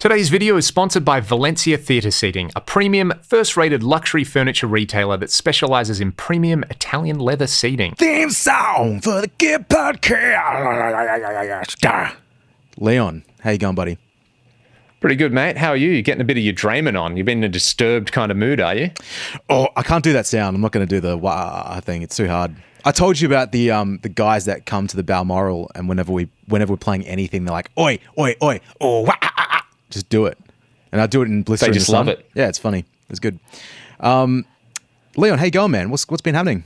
Today's video is sponsored by Valencia Theatre Seating, a premium, first-rated luxury furniture retailer that specialises in premium Italian leather seating. Theme song for the Gear Podcast. Leon, how you going, buddy? Pretty good, mate. How are you? You're getting a bit of your Draymond on. You've been in a disturbed kind of mood, are you? Oh, I can't do that sound. I'm not going to do the wah thing. It's too hard. I told you about the guys that come to the Balmoral, and whenever we're playing anything, they're like, oi, oi, oi, oh, wah, ah, ah. Just do it. And I do it in blister. They just love it. Yeah, it's funny. It's good. Leon, how you going, man? What's been happening?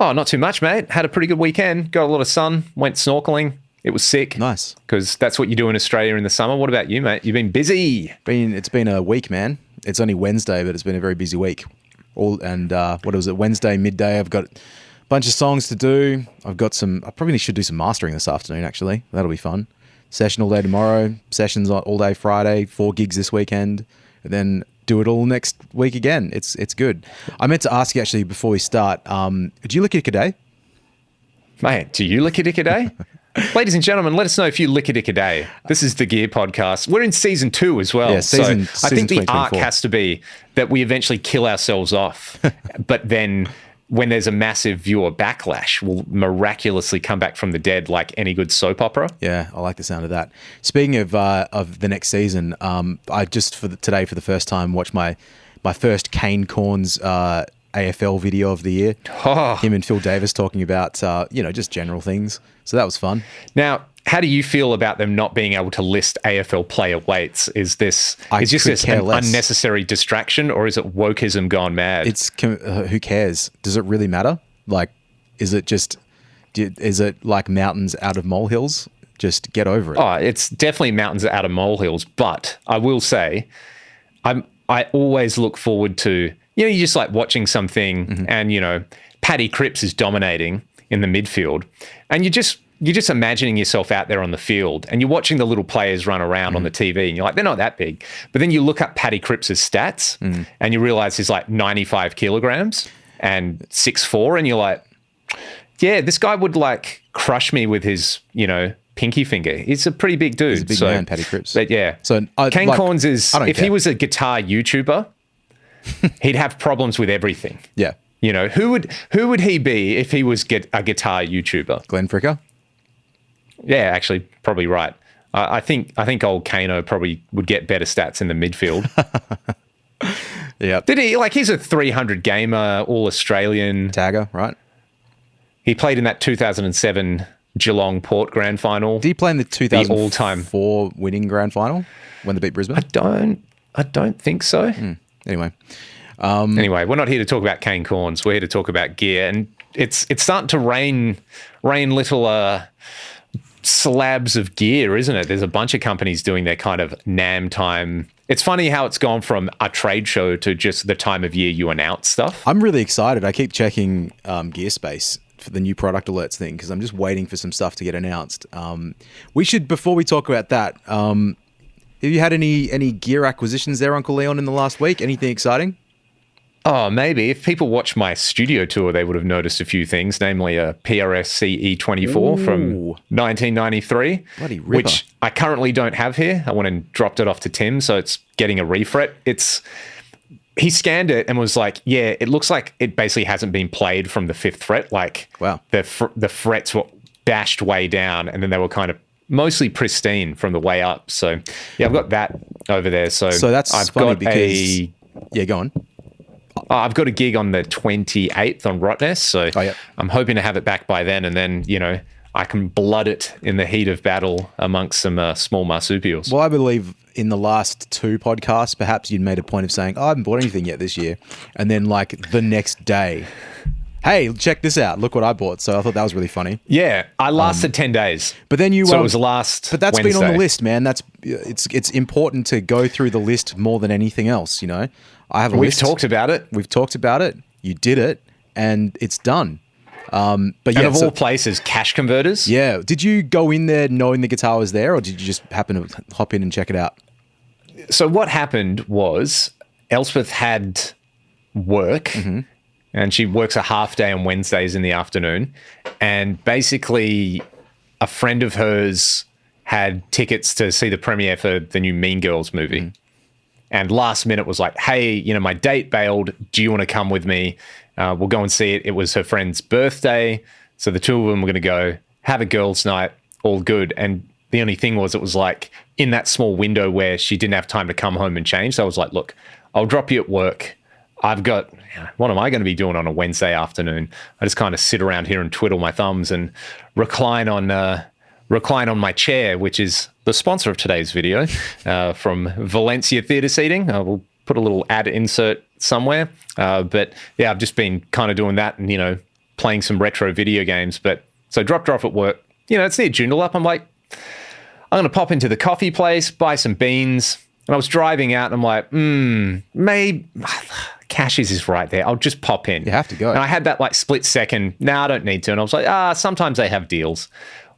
Oh, not too much, mate. Had a pretty good weekend. Got a lot of sun. Went snorkeling. It was sick. Nice. Because that's what you do in Australia in the summer. What about you, mate? You've been busy. It's been a week, man. It's only Wednesday, but it's been a very busy week. What was it? Wednesday midday. I've got a bunch of songs to do. I probably should do some mastering this afternoon, actually. That'll be fun. Session all day tomorrow. Sessions all day Friday. 4 gigs this weekend. And then do it all next week again. It's good. I meant to ask you, actually, before we start, do you lick it a day? Mate, do you lick it a day? Ladies and gentlemen, let us know if you lick a day. This is the Gear Podcast. We're in season 2 as well. Yeah, season I think the arc 2024. has to be that we eventually kill ourselves off, but then when there's a massive viewer backlash, we'll miraculously come back from the dead like any good soap opera. Yeah, I like the sound of that. Speaking of the next season, I just today for the first time watched my first Kane Corns AFL video of the year. Oh. Him and Phil Davis talking about just general things. So that was fun. Now, how do you feel about them not being able to list AFL player weights? Is this an unnecessary distraction, or is it wokeism gone mad? Who cares? Does it really matter? Like, is it like mountains out of molehills? Just get over it. Oh, it's definitely mountains out of molehills. But I will say, I always look forward to, you just like watching something and, Paddy Cripps is dominating in the midfield, and you're just imagining yourself out there on the field, and you're watching the little players run around on the TV, and you're like, they're not that big. But then you look up Paddy Cripps' stats, and you realize he's like 95 kilograms and 6'4", and you're like, yeah, this guy would like crush me with his, pinky finger. He's a pretty big dude. He's a big man, Paddy Cripps. But yeah, so Kane Corns is, if care. he was a guitar YouTuber, he'd have problems with everything. Yeah. Who would he be if he was a guitar YouTuber? Glenn Fricker? Yeah, actually, probably right. I think old Kano probably would get better stats in the midfield. Yeah. Did he? Like, he's a 300 gamer, all-Australian. Tagger, right? He played in that 2007 Geelong Port Grand Final. Did he play in the 2004 all-time winning Grand Final when they beat Brisbane? I don't think so. Anyway. Anyway, we're not here to talk about Kane Corns. We're here to talk about gear, and it's starting to rain little slabs of gear, isn't it? There's a bunch of companies doing their kind of NAM time. It's funny how it's gone from a trade show to just the time of year you announce stuff. I'm really excited. I keep checking Gearspace for the new product alerts thing because I'm just waiting for some stuff to get announced. We should, before we talk about that, have you had any gear acquisitions there, Uncle Leon, in the last week? Anything exciting? Oh, maybe. If people watch my studio tour, they would have noticed a few things, namely a PRS CE24 from 1993, Bloody ripper. which I currently don't have here. I went and dropped it off to Tim, so it's getting a refret. He scanned it and was like, yeah, it looks like it basically hasn't been played from the 5th fret. Like, wow. The frets were bashed way down, and then they were kind of mostly pristine from the way up. So, yeah, I've got that over there. So that's I've funny got because... Yeah, go on. I've got a gig on the 28th on Rottnest, so I'm hoping to have it back by then, and then, I can blood it in the heat of battle amongst some small marsupials. Well, I believe in the last 2 podcasts, perhaps you'd made a point of saying, I haven't bought anything yet this year, and then like the next day, hey, check this out, look what I bought. So I thought that was really funny. Yeah, I lasted 10 days. But then so it was last But that's Wednesday. been on the list, man. It's important to go through the list more than anything else, I have a list. We've talked about it. You did it, and it's done. But yeah, and of all places, cash converters. Yeah. Did you go in there knowing the guitar was there, or did you just happen to hop in and check it out? So what happened was Elspeth had work, and she works a half day on Wednesdays in the afternoon, and basically a friend of hers had tickets to see the premiere for the new Mean Girls movie. And last minute was like, hey, you know, my date bailed. Do you want to come with me? We'll go and see it. It was her friend's birthday. So the two of them were going to go have a girls' night, all good. And the only thing was, it was like in that small window where she didn't have time to come home and change. So I was like, look, I'll drop you at work. I've got, what am I going to be doing on a Wednesday afternoon? I just kind of sit around here and twiddle my thumbs and recline on my chair, which is the sponsor of today's video, from Valencia Theatre Seating. We'll put a little ad insert somewhere. But yeah, I've just been kind of doing that and, you know, playing some retro video games. But so dropped her off at work. You know, it's near Joondalup. I'm like, I'm going to pop into the coffee place, buy some beans. And I was driving out and I'm like, maybe Cashies is right there. I'll just pop in. You have to go. And I had that like split second. No, I don't need to. And I was like, sometimes they have deals.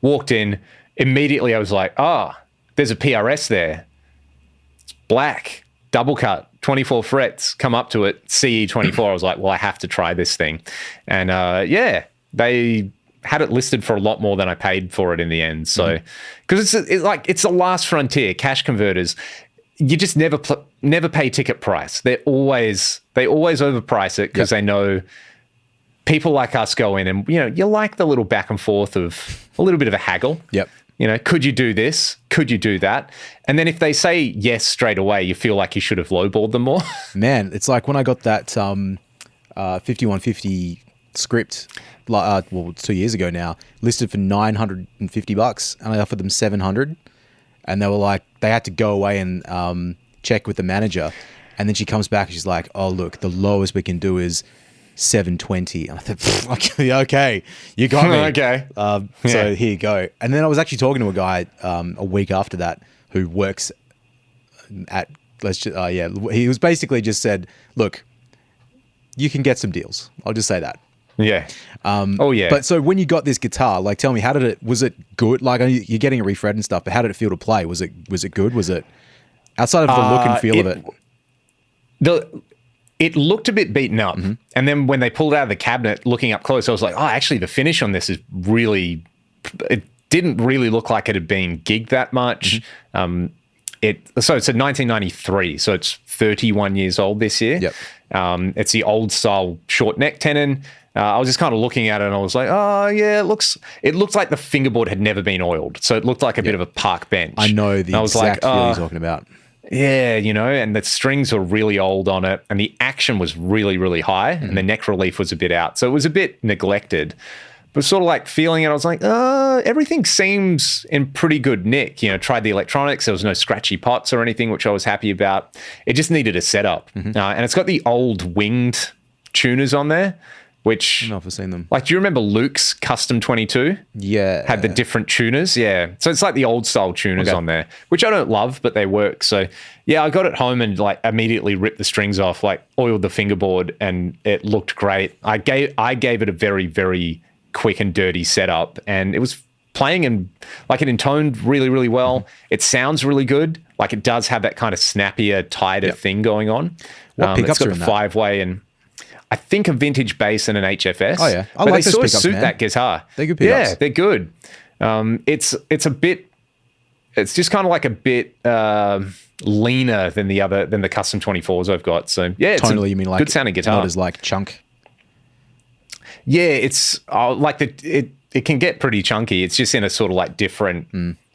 Walked in. Immediately I was like, there's a PRS there. It's black, double cut, 24 frets, come up to it, CE24. I was like, well, I have to try this thing. And they had it listed for a lot more than I paid for it in the end. So, because it's the last frontier, cash converters. You just never pay ticket price. They always overprice it because they know people like us go in and, you know, you like the little back and forth of a little bit of a haggle. Yep. You know, could you do this? Could you do that? And then if they say yes straight away, you feel like you should have lowballed them more. Man, it's like when I got that 5150 script, 2 years ago now, listed for $950, and I offered them $700, and they were like, they had to go away and check with the manager, and then she comes back and she's like, oh look, the lowest we can do is $720. And I thought, okay, you got me. Okay. So here you go. And then I was actually talking to a guy a week after that who works at, he was basically just said, look, you can get some deals. I'll just say that. Yeah. But so when you got this guitar, like, tell me, was it good? Like, you're getting it refretted and stuff, but how did it feel to play? Was it good? Was it outside of the look and feel of it? It looked a bit beaten up. And then when they pulled it out of the cabinet, looking up close, I was like, actually the finish on this is really, it didn't really look like it had been gigged that much. So it's a 1993, so it's 31 years old this year. Yep. It's the old style short neck tenon. I was just kind of looking at it and I was like, it looks like the fingerboard had never been oiled. So it looked like a bit of a park bench. I know the exact feel you're talking about. Yeah, you know, and the strings were really old on it and the action was really, really high and the neck relief was a bit out. So it was a bit neglected. But sort of like feeling it, I was like, everything seems in pretty good nick. You know, tried the electronics. There was no scratchy pots or anything, which I was happy about. It just needed a setup. And it's got the old winged tuners on there, which... I don't know if I've seen them. Like, do you remember Luke's Custom 22? Yeah. Had the different tuners. Yeah. So it's like the old style tuners on there, which I don't love, but they work. So yeah, I got it home and like immediately ripped the strings off, like oiled the fingerboard and it looked great. I gave it a very, very quick and dirty setup and it was playing and like it intoned really, really well. It sounds really good. Like it does have that kind of snappier, tighter thing going on. What pickups it's got are in the that? 5-way and I think a vintage bass and an HFS. Oh yeah, but like they sort of pickups, suit man. that guitar. They're good pickups. Yeah, they're good. It's a bit. It's just kind of like a bit leaner than the custom 24s I've got. So yeah, it's tonally, you mean like good sounding guitar. Not as like chunk. Yeah, it's like it can get pretty chunky. It's just in a sort of like different.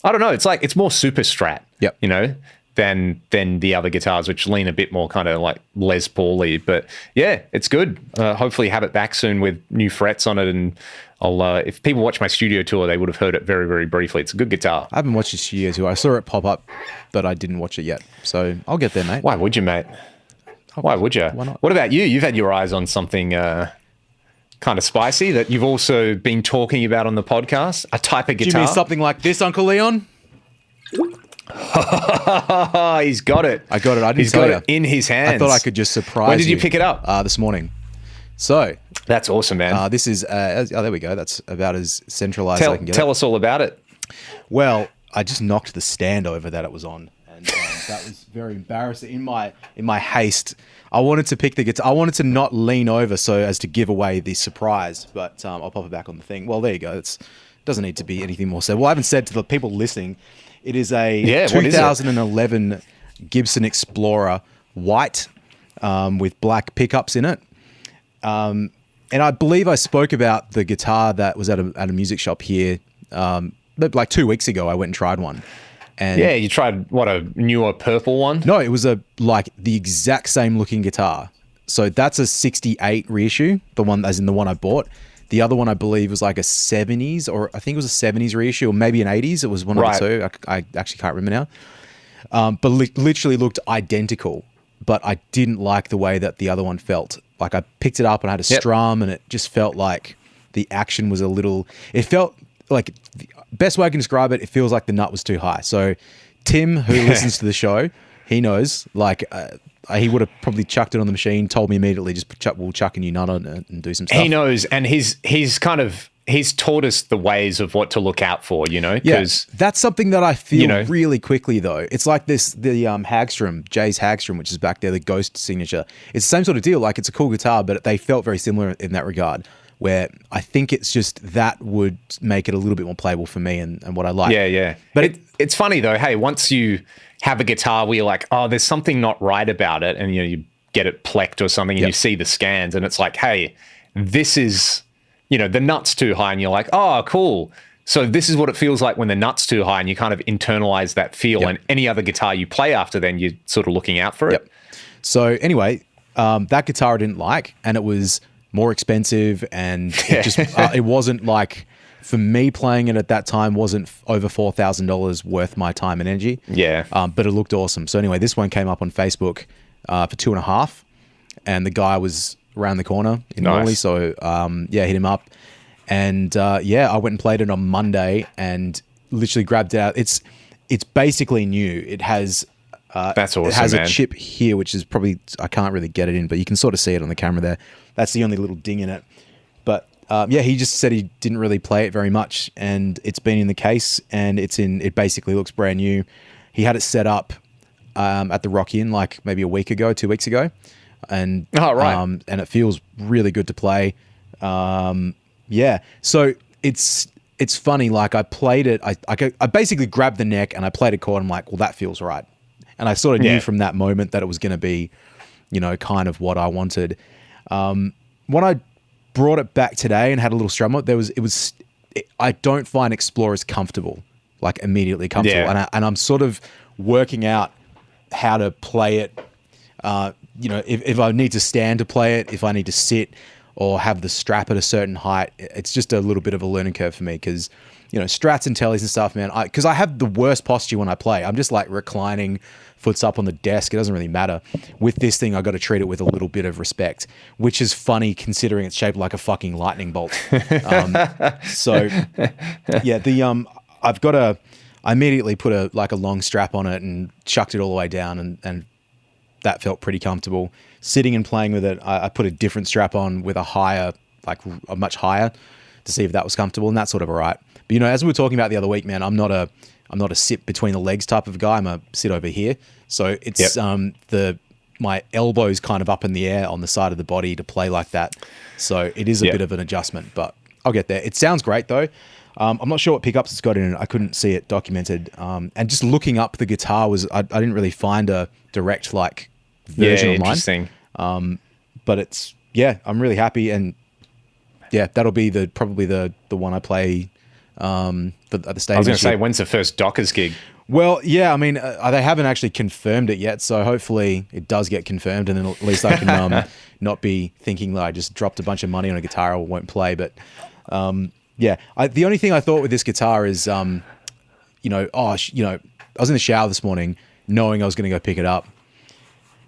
I don't know. It's like it's more super strat. Yep. You know. Than the other guitars, which lean a bit more kind of like Les Paul-y. But yeah, it's good. Hopefully have it back soon with new frets on it. And I'll if people watch my studio tour, they would have heard it very, very briefly. It's a good guitar. I haven't watched the studio tour. I saw it pop up, but I didn't watch it yet. So I'll get there, mate. Why would you, mate? Why would you? Why not? What about you? You've had your eyes on something kind of spicy that you've also been talking about on the podcast, a type of guitar. Do you mean something like this, Uncle Leon? He's got it. I got it. I didn't He's tell got you. it in his hands. I thought I could just surprise you. When did you pick it up? This morning. So that's awesome, man. This is there we go. That's about as centralized as I can get. Tell us all about it. Well, I just knocked the stand over that it was on, and that was very embarrassing. In my haste, I wanted to pick the guitar. I wanted to not lean over so as to give away the surprise, but I'll pop it back on the thing. Well, there you go. Doesn't need to be anything more said. Well, I haven't said to the people listening, it is a Yeah, what is it? 2011 Gibson Explorer white with black pickups in it. And I believe I spoke about the guitar that was at a music shop here like 2 weeks ago. I went and tried one. And Yeah, you tried, what, a newer purple one? no, it was like the exact same looking guitar. So that's a 68 reissue, the one as in the one I bought. The other one I believe was like a 70s, or I think it was a 70s reissue, or maybe an 80s. It was one of the two. I actually can't remember now. But literally looked identical, but I didn't like the way that the other one felt. Like I picked it up and I had a strum, and it just felt like the action was a little. It felt like the best way I can describe it. It feels like the nut was too high. So Tim, who listens to the show, he knows. Like he would have probably chucked it on the machine, told me immediately, just we'll chuck a new nut on it and do some stuff. He knows, and he's taught us the ways of what to look out for, you know? Yeah, that's something that I feel really quickly, though. It's like the Hagstrom, Jay's Hagstrom, which is back there, the Ghost signature. It's the same sort of deal. Like, it's a cool guitar, but they felt very similar in that regard, where I think it's just that would make it a little bit more playable for me and what I like. Yeah. But it's funny, though. Hey, once you have a guitar where you're like, oh, there's something not right about it, and you get it plecked or something, and you see the scans, and it's like, hey, this is, the nut's too high, and you're like, oh, cool. So this is what it feels like when the nut's too high, and you kind of internalize that feel, and any other guitar you play after then, you're sort of looking out for it. So anyway, that guitar I didn't like, and it was more expensive, and it just it wasn't like, for me playing it at that time, wasn't over $4,000 worth my time and energy. Yeah. But it looked awesome. So anyway, this one came up on Facebook for $2.5, and the guy was around the corner in Morley. So hit him up, and I went and played it on Monday, and literally grabbed it out. It's basically new. It has that's awesome. It has a chip here, which is probably, I can't really get it in, but you can sort of see it on the camera there. That's the only little ding in it. But he just said he didn't really play it very much, and it's been in the case, and it basically looks brand new. He had it set up at the Rock Inn like maybe 2 weeks ago. And and it feels really good to play. So it's funny, like I played it, I basically grabbed the neck and I played a chord. I'm like, well, that feels right. And I sort of knew from that moment that it was going to be, kind of what I wanted. When I brought it back today and had a little strum on it, I don't find Explorers comfortable, like immediately comfortable. And I'm sort of working out how to play it. If I need to stand to play it, if I need to sit or have the strap at a certain height, it's just a little bit of a learning curve for me because, strats and tellies and stuff, man, because I have the worst posture when I play. I'm just like reclining, foot's up on the desk. It doesn't really matter. With this thing, I got to treat it with a little bit of respect, which is funny considering it's shaped like a fucking lightning bolt. I immediately put a long strap on it and chucked it all the way down, and that felt pretty comfortable. Sitting and playing with it, I put a different strap on with a much higher, to see if that was comfortable, and that's sort of all right. But as we were talking about the other week, man, I'm not a sit between the legs type of guy. I'm a sit over here. So it's my elbow's kind of up in the air on the side of the body to play like that. So it is a bit of an adjustment, but I'll get there. It sounds great though. I'm not sure what pickups it's got in it. I couldn't see it documented. And just looking up the guitar I didn't really find a direct version online. Interesting. But it's, I'm really happy, and that'll be probably the one I play at the stadium. I was going to say, when's the first Dockers gig? Well, I mean, they haven't actually confirmed it yet, so hopefully it does get confirmed, and then at least I can not be thinking that I just dropped a bunch of money on a guitar or won't play. But the only thing I thought with this guitar is, I was in the shower this morning knowing I was going to go pick it up.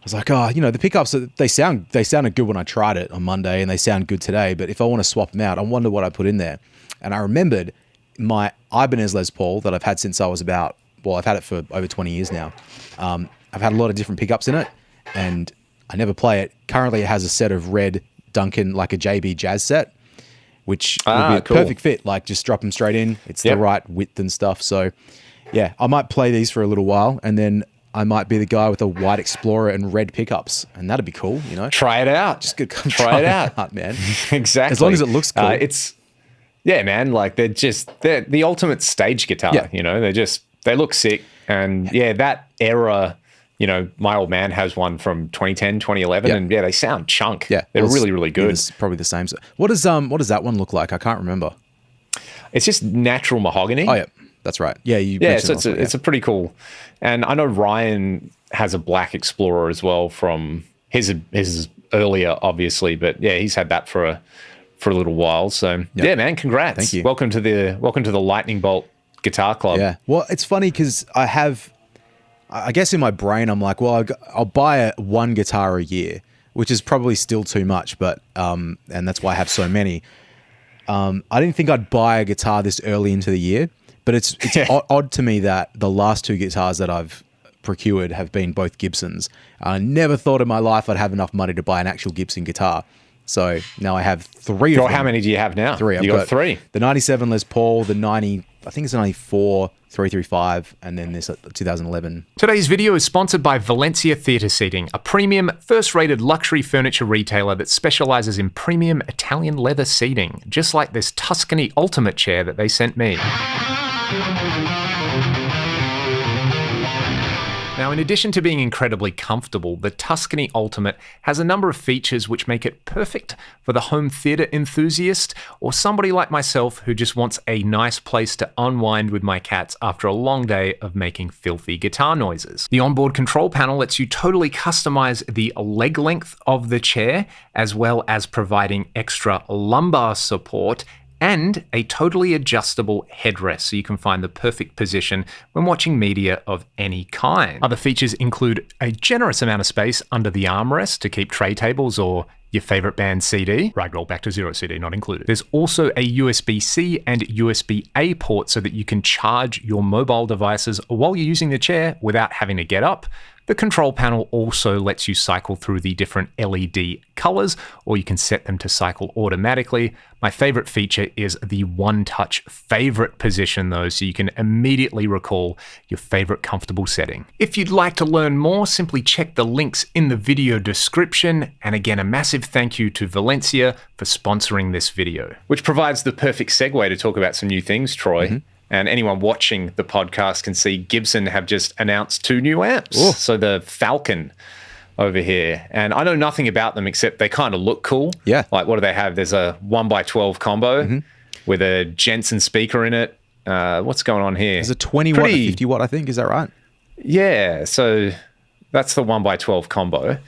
I was like, the pickups, they sounded good when I tried it on Monday, and they sound good today. But if I want to swap them out, I wonder what I put in there. And I remembered my Ibanez Les Paul that I've had since I was I've had it for over 20 years now. I've had a lot of different pickups in it, and I never play it. Currently, it has a set of red Duncan, like a JB Jazz set, which would be a perfect fit. Like, just drop them straight in. It's the right width and stuff. So, I might play these for a little while, and then I might be the guy with a white Explorer and red pickups, and that'd be cool, Try it out. Just try it out, man. Exactly. As long as it looks cool. Yeah, man. Like they're the ultimate stage guitar. Yeah. You know, they look sick. And yeah, that era, you know, my old man has one from 2010, 2011, and yeah, they sound chunk. Yeah, they're really, really good. It's probably the same. What does that one look like? I can't remember. It's just natural mahogany. Oh yeah, that's right. Yeah, so it's a pretty cool. And I know Ryan has a Black Explorer as well from his earlier, obviously, but yeah, he's had that for a little while. So yeah, man, congrats. Thank you. Welcome to the Lightning Bolt Guitar Club. Yeah. Well, it's funny because I guess in my brain I'm like, well, I'll buy one guitar a year, which is probably still too much, but and that's why I have so many. I didn't think I'd buy a guitar this early into the year, but it's odd to me that the last two guitars that I've procured have been both Gibsons. I never thought in my life I'd have enough money to buy an actual Gibson guitar. So now I have three of them. How many do you have now? Three. I've got three. The 97 Les Paul, the 90, I think it's the 94, 335, and then this 2011. Today's video is sponsored by Valencia Theatre Seating, a premium, first-rated luxury furniture retailer that specialises in premium Italian leather seating, just like this Tuscany Ultimate chair that they sent me. Now, in addition to being incredibly comfortable, the Tuscany Ultimate has a number of features which make it perfect for the home theatre enthusiast or somebody like myself who just wants a nice place to unwind with my cats after a long day of making filthy guitar noises. The onboard control panel lets you totally customize the leg length of the chair, as well as providing extra lumbar support and a totally adjustable headrest so you can find the perfect position when watching media of any kind. Other features include a generous amount of space under the armrest to keep tray tables or your favorite band's CD. Ragdoll Back to Zero CD not included. There's also a USB-C and USB-A port so that you can charge your mobile devices while you're using the chair without having to get up. The control panel also lets you cycle through the different LED colors, or you can set them to cycle automatically. My favorite feature is the one-touch favorite position though, so you can immediately recall your favorite comfortable setting. If you'd like to learn more, simply check the links in the video description. And again, a massive thank you to Valencia for sponsoring this video. Which provides the perfect segue to talk about some new things, Troy. Mm-hmm. And anyone watching the podcast can see Gibson have just announced 2 new amps. Ooh. So the Falcon over here. And I know nothing about them except they kind of look cool. Yeah. Like, what do they have? There's a 1x12 combo with a Jensen speaker in it. What's going on here? There's a 20 watt, a 50 watt, I think. Is that right? Yeah. So that's the 1x12 combo.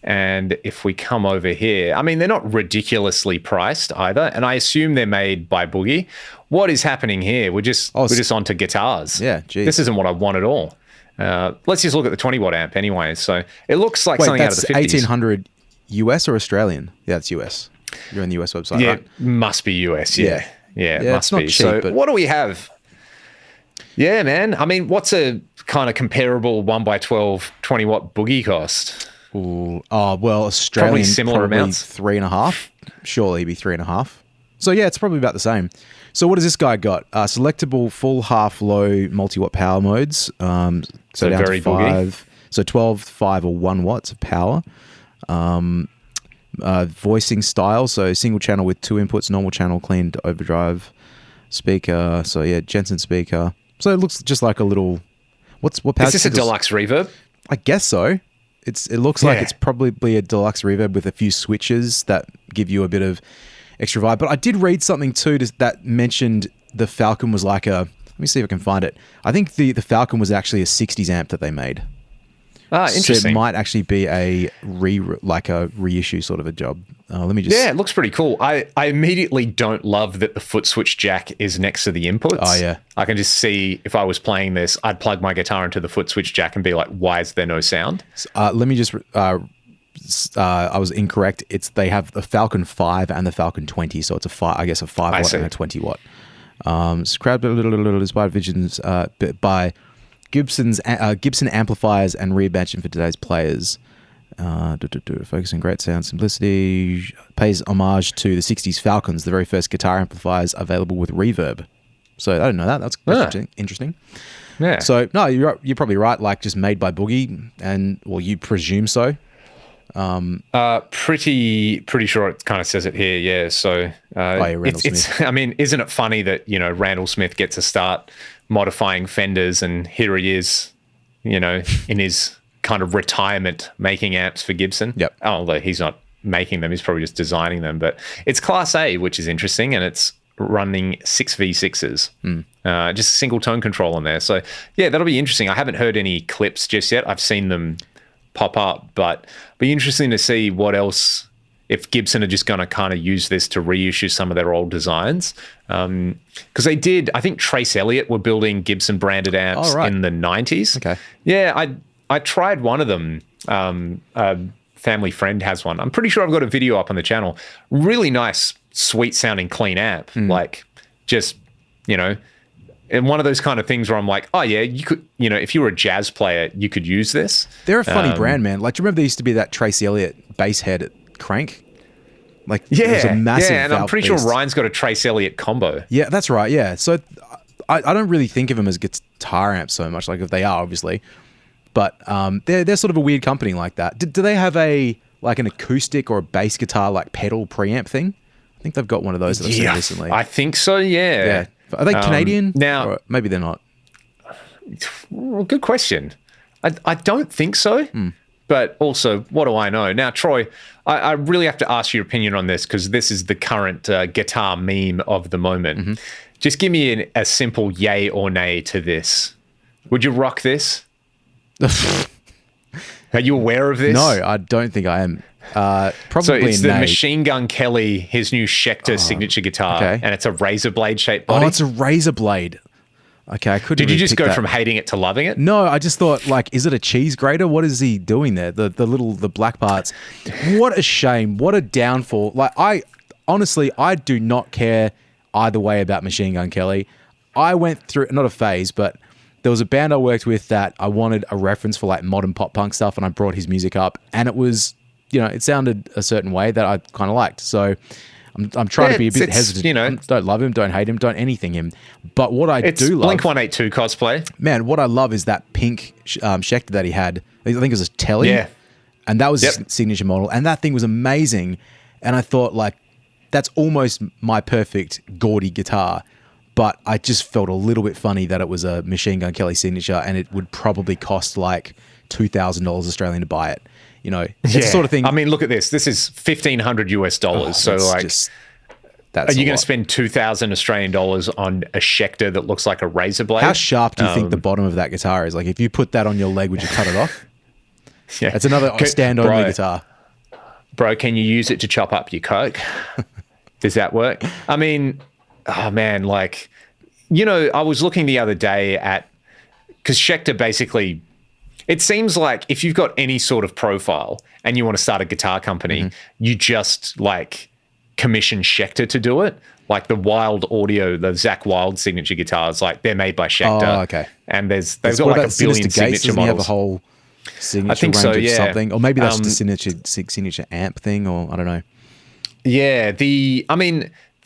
And if we come over here, I mean, they're not ridiculously priced either. And I assume they're made by Boogie. What is happening here? We're just onto guitars. Yeah, geez. This isn't what I want at all. Let's just look at the 20 watt amp anyway. So it looks like something out of the 50s. 1800 US or Australian? Yeah, it's US. You're on the US website, right? Must be US. Yeah, it must be. Cheap, so but... what do we have? Yeah, man. I mean, what's a kind of comparable 1x12 20 watt Boogie cost? Ooh, well, Australian probably similar amounts. 3.5. Surely it'd be 3.5. So yeah, it's probably about the same. So what has this guy got? Selectable full, half, low, multi-watt power modes. So down very to 5. Boogie. So 12, 5, or 1 watts of power. Voicing style. So single channel with 2 inputs, normal channel, cleaned overdrive speaker. So yeah, Jensen speaker. So it looks just like a little. What power? Is this a deluxe reverb? I guess so. It looks like it's probably a deluxe reverb with a few switches that give you a bit of extra vibe. But I did read something too that mentioned the Falcon was like a. Let me see if I can find it. I think the Falcon was actually a 60s amp that they made. Ah, interesting. So it might actually be a reissue sort of a job. Let me just. Yeah, it looks pretty cool. I immediately don't love that the foot switch jack is next to the inputs. Oh, yeah. I can just see if I was playing this, I'd plug my guitar into the foot switch jack and be like, why is there no sound? Let me just. I was incorrect. They have the Falcon 5 and the Falcon 20, so it's a 5 watt and a 20 watt. Scrapped a little inspired visions by Gibson amplifiers and reimagined for today's players. Focusing great sound simplicity, pays homage to the 60s Falcons, the very first guitar amplifiers available with reverb. So I didn't know that. That's interesting. Yeah. So no, you're probably right. Like just made by Boogie, and well, you presume so. Pretty sure it kind of says it here. Yeah. So Randall Smith. I mean, isn't it funny that, Randall Smith gets a start modifying Fenders, and here he is, in his kind of retirement making amps for Gibson. Yep. Although he's not making them, he's probably just designing them. But it's Class A, which is interesting, and it's running 6V6s. Just a single tone control on there. So, yeah, that'll be interesting. I haven't heard any clips just yet. I've seen them pop up, but be interesting to see what else, if Gibson are just going to kind of use this to reissue some of their old designs. Because they did, I think Trace Elliott were building Gibson branded amps in the 90s. Okay. Yeah, I tried one of them. A family friend has one. I'm pretty sure I've got a video up on the channel. Really nice, sweet sounding, clean amp. Like, just, and one of those kind of things where I'm like, oh yeah, you could, if you were a jazz player, you could use this. They're a funny brand, man. Like, do you remember there used to be that Tracy Elliott bass head at Crank? Like, yeah, it was a massive and I'm pretty sure beast. Ryan's got a Trace Elliott combo. Yeah, that's right. Yeah, so I don't really think of them as guitar amps so much. Like, if they are, obviously, but they're sort of a weird company like that. Do they have an acoustic or a bass guitar like pedal preamp thing? I think they've got one of those that I've seen recently. I think so. Yeah. Are they Canadian? Now, or maybe they're not. Well, good question. I don't think so. But also, what do I know? Now, Troy, I really have to ask your opinion on this, because this is the current guitar meme of the moment. Just give me a simple yay or nay to this. Would you rock this? Are you aware of this? No, I don't think I am. Probably so it's the nay. Machine Gun Kelly, his new Schecter signature guitar, and it's a razor blade shaped body. Oh, it's a razor blade. Okay, I couldn't. Did you just go that. from hating it to loving it? No, I just thought, like, is it a cheese grater? What is he doing there? The black parts. What a shame. What a downfall. Like, I do not care either way about Machine Gun Kelly. I went through, not a phase, but there was a band I worked with that I wanted a reference for, like, modern pop punk stuff, and I brought his music up, and it was, it sounded a certain way that I kind of liked. So I'm trying to be a bit hesitant. Don't love him, don't hate him, don't anything him. But what I do love... Blink 182 cosplay. Man, what I love is that pink Schecter that he had. I think it was a Telly. Yeah. And that was his signature model. And that thing was amazing. And I thought, like, that's almost my perfect gaudy guitar. But I just felt a little bit funny that it was a Machine Gun Kelly signature, and it would probably cost like $2,000 Australian to buy it. It's the sort of thing. I mean, look at this. This is $1,500 US. So, like, are you going to spend 2,000 Australian dollars on a Schecter that looks like a razor blade? How sharp do you think the bottom of that guitar is? Like, if you put that on your leg, would you cut it off? Yeah, it's another stand-only guitar. Bro, can you use it to chop up your Coke? Does that work? I mean, oh man, like, I was looking the other day at, because Schecter basically, it seems like if you've got any sort of profile and you want to start a guitar company, you just like commission Schecter to do it. Like the Wild Audio, the Zach Wild signature guitars, like they're made by Schecter. Oh, okay. And they've got like a billion signature models. Have a whole signature I think range so, of yeah. something, or maybe that's the signature amp thing, or I don't know. Yeah, the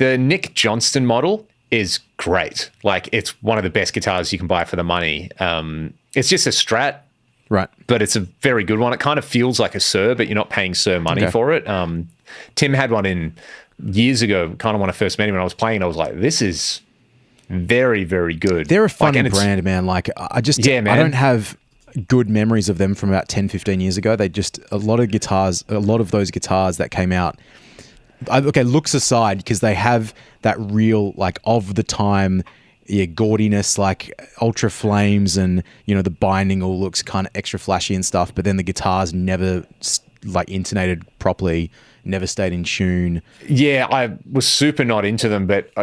Nick Johnston model is great. Like, it's one of the best guitars you can buy for the money. It's just a Strat. Right. But it's a very good one. It kind of feels like a Sir, but you're not paying Sir money for it. Tim had one in years ago, kind of when I first met him, when I was playing, I was like, this is very, very good. They're a funny brand, man. Like, I don't have good memories of them from about 10, 15 years ago. They just, a lot of those guitars that came out, looks aside, because they have that real, like, of the time, gaudiness, like ultra flames, and the binding all looks kind of extra flashy and stuff, but then the guitars never like intonated properly, never stayed in tune. Yeah, I was super not into them, but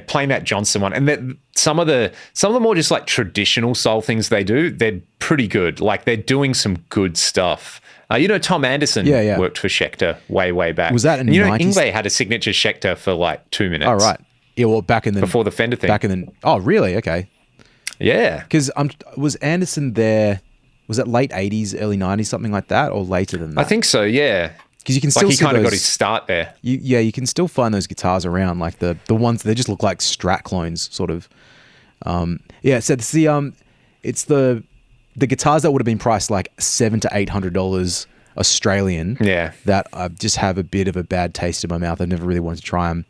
playing that Johnson one, and some of the more just like traditional soul things they do, they're pretty good. Like, they're doing some good stuff. Tom Anderson worked for Schecter way back. Was that in the 90s? Ingve had a signature Schecter for like 2 minutes. Oh, right. Yeah, well, back in the... Before the Fender thing. Oh, really? Okay. Yeah. Because was Anderson there... Was that late 80s, early 90s, something like that, or later than that? I think so, yeah. Because you can still see he kind of got his start there. You can still find those guitars around, like the ones, they just look like Strat clones, sort of. So it's the guitars that would have been priced like $700 to $800 Australian. Yeah. That I just have a bit of a bad taste in my mouth. I've never really wanted to try them.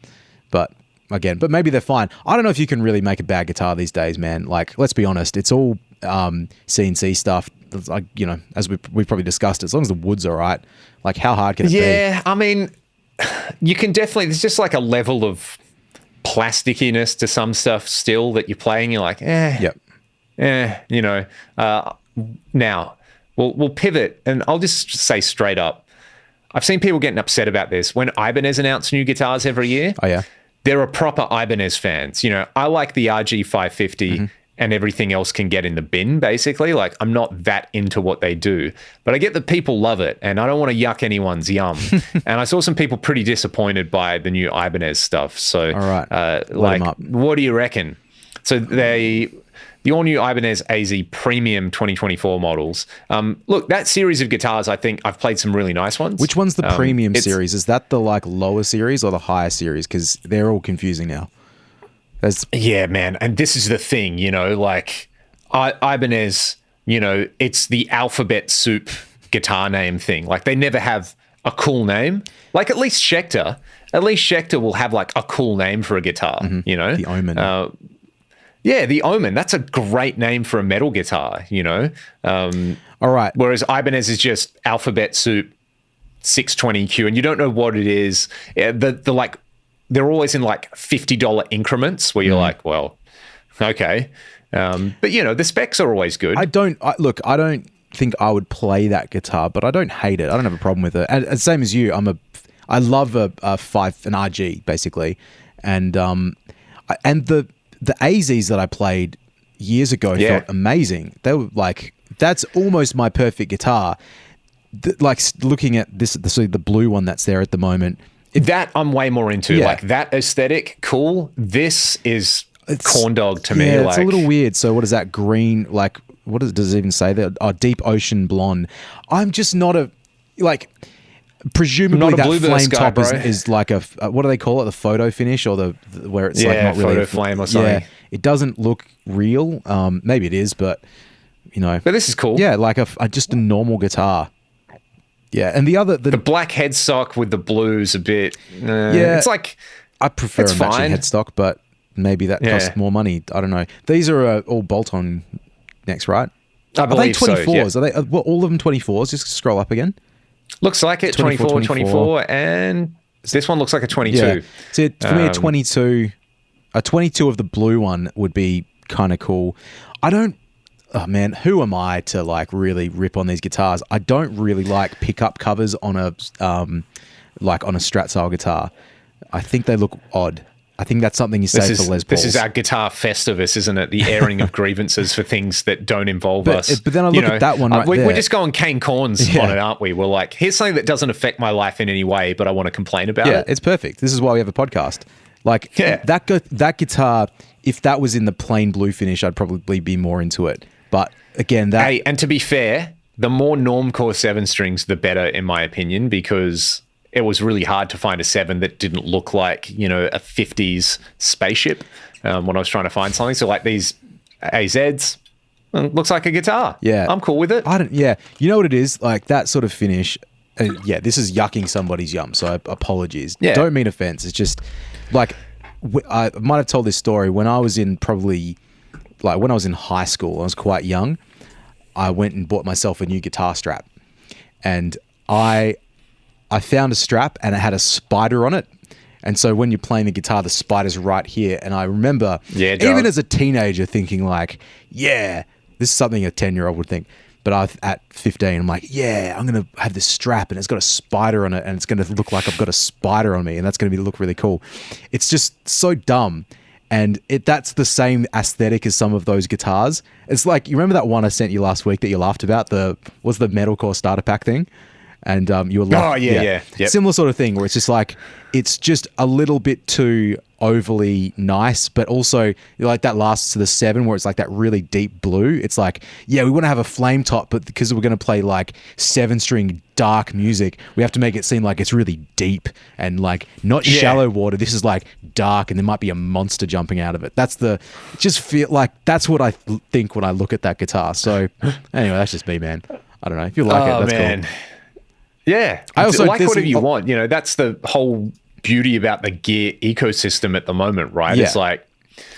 But again, but maybe they're fine. I don't know if you can really make a bad guitar these days, man. Like, let's be honest, it's all CNC stuff. It's like, you know, as we've probably discussed, as long as the wood's all right, like how hard can it be? Yeah, I mean, you can definitely, there's just like a level of plasticiness to some stuff still that you're playing. You're like, you know. Now, we'll pivot, and I'll just say straight up, I've seen people getting upset about this. When Ibanez announce new guitars every year, they're a proper Ibanez fans. You know, I like the RG550 and everything else can get in the bin, basically. Like, I'm not that into what they do. But I get that people love it, and I don't want to yuck anyone's yum. And I saw some people pretty disappointed by the new Ibanez stuff. So, all right. like, what do you reckon? So the all-new Ibanez AZ Premium 2024 models. Look, that series of guitars, I think I've played some really nice ones. Which one's the Premium series? Is that the like lower series or the higher series? Because they're all confusing now. Yeah, man. And this is the thing, you know, like Ibanez, you know, it's the alphabet soup guitar name thing. Like, they never have a cool name. Like, at least Schecter will have like a cool name for a guitar, you know? The Omen. Yeah, the Omen. That's a great name for a metal guitar, you know? All right. Whereas Ibanez is just alphabet soup 620Q, and you don't know what it is. The like, they're always in like $50 increments where you're like, well, okay. But, you know, the specs are always good. I don't think I would play that guitar, but I don't hate it. I don't have a problem with it. And same as you, I love an RG basically. And the AZs that I played years ago felt amazing. They were like, that's almost my perfect guitar. Like, looking at the blue one that's there at the moment. That I'm way more into. Yeah. Like, that aesthetic, cool. This is corn dog to me. Yeah, like, it's a little weird. So what is that green? Like, does it even say that? Oh, deep ocean blonde. I'm just not presumably that flame guy, top is like a what do they call it? The photo finish, or the where it's like not really photo flame or something. Yeah, it doesn't look real. Maybe it is, but you know. But this is cool. Yeah, like just a normal guitar. Yeah, and the black headstock with the blues a bit. It's like, I prefer a matching fine. headstock, but maybe that costs more money. I don't know. These are all bolt-on necks, right? I believe so. Are they 24s? Are they all of them 24s? Just scroll up again. Looks like it. 24, and this one looks like a 22. Yeah. So for me, a 22 of the blue one would be kind of cool. Oh man, who am I to like really rip on these guitars? I don't really like pickup covers on a Strat style guitar. I think they look odd. I think that's something you say for Les Pauls. This is our guitar festivus, isn't it? The airing of grievances for things that don't involve us. But then I look at that one there. We're just going Kane Corns on it, aren't we? We're like, here's something that doesn't affect my life in any way, but I want to complain about it. Yeah, it's perfect. This is why we have a podcast. Like, that guitar, if that was in the plain blue finish, I'd probably be more into it. But again, Hey, and to be fair, the more normcore 7 strings, the better, in my opinion, because it was really hard to find a 7 that didn't look like, you know, a 50s spaceship when I was trying to find something. So like these AZs, looks like a guitar. Yeah. I'm cool with it. You know what it is? Like, that sort of finish. This is yucking somebody's yum, so apologies. Yeah. Don't mean offense. It's just like, I might have told this story when I was in high school. I was quite young. I went and bought myself a new guitar strap, and I found a strap and it had a spider on it. And so when you're playing the guitar, the spider's right here. And I remember, even as a teenager, thinking like, yeah, this is something a 10-year-old would think. But at 15, I'm like, yeah, I'm going to have this strap and it's got a spider on it and it's going to look like I've got a spider on me and that's going to look really cool. It's just so dumb. And that's the same aesthetic as some of those guitars. It's like, you remember that one I sent you last week that you laughed about? Was the metalcore starter pack thing? And you were laughing. Oh, yeah. Yep. Similar sort of thing where it's just like, it's just a little bit too overly nice, but also like that lasts to the 7 where it's like that really deep blue. It's like, yeah, we want to have a flame top, but because we're going to play like 7-string dark music, we have to make it seem like it's really deep and like not shallow water. This is like dark and there might be a monster jumping out of it. That's what I think when I look at that guitar. So anyway, that's just me, man. I don't know. If you like it, that's cool. Yeah. I also like whatever you want. You know, that's the whole beauty about the gear ecosystem at the moment, right? Yeah. It's like,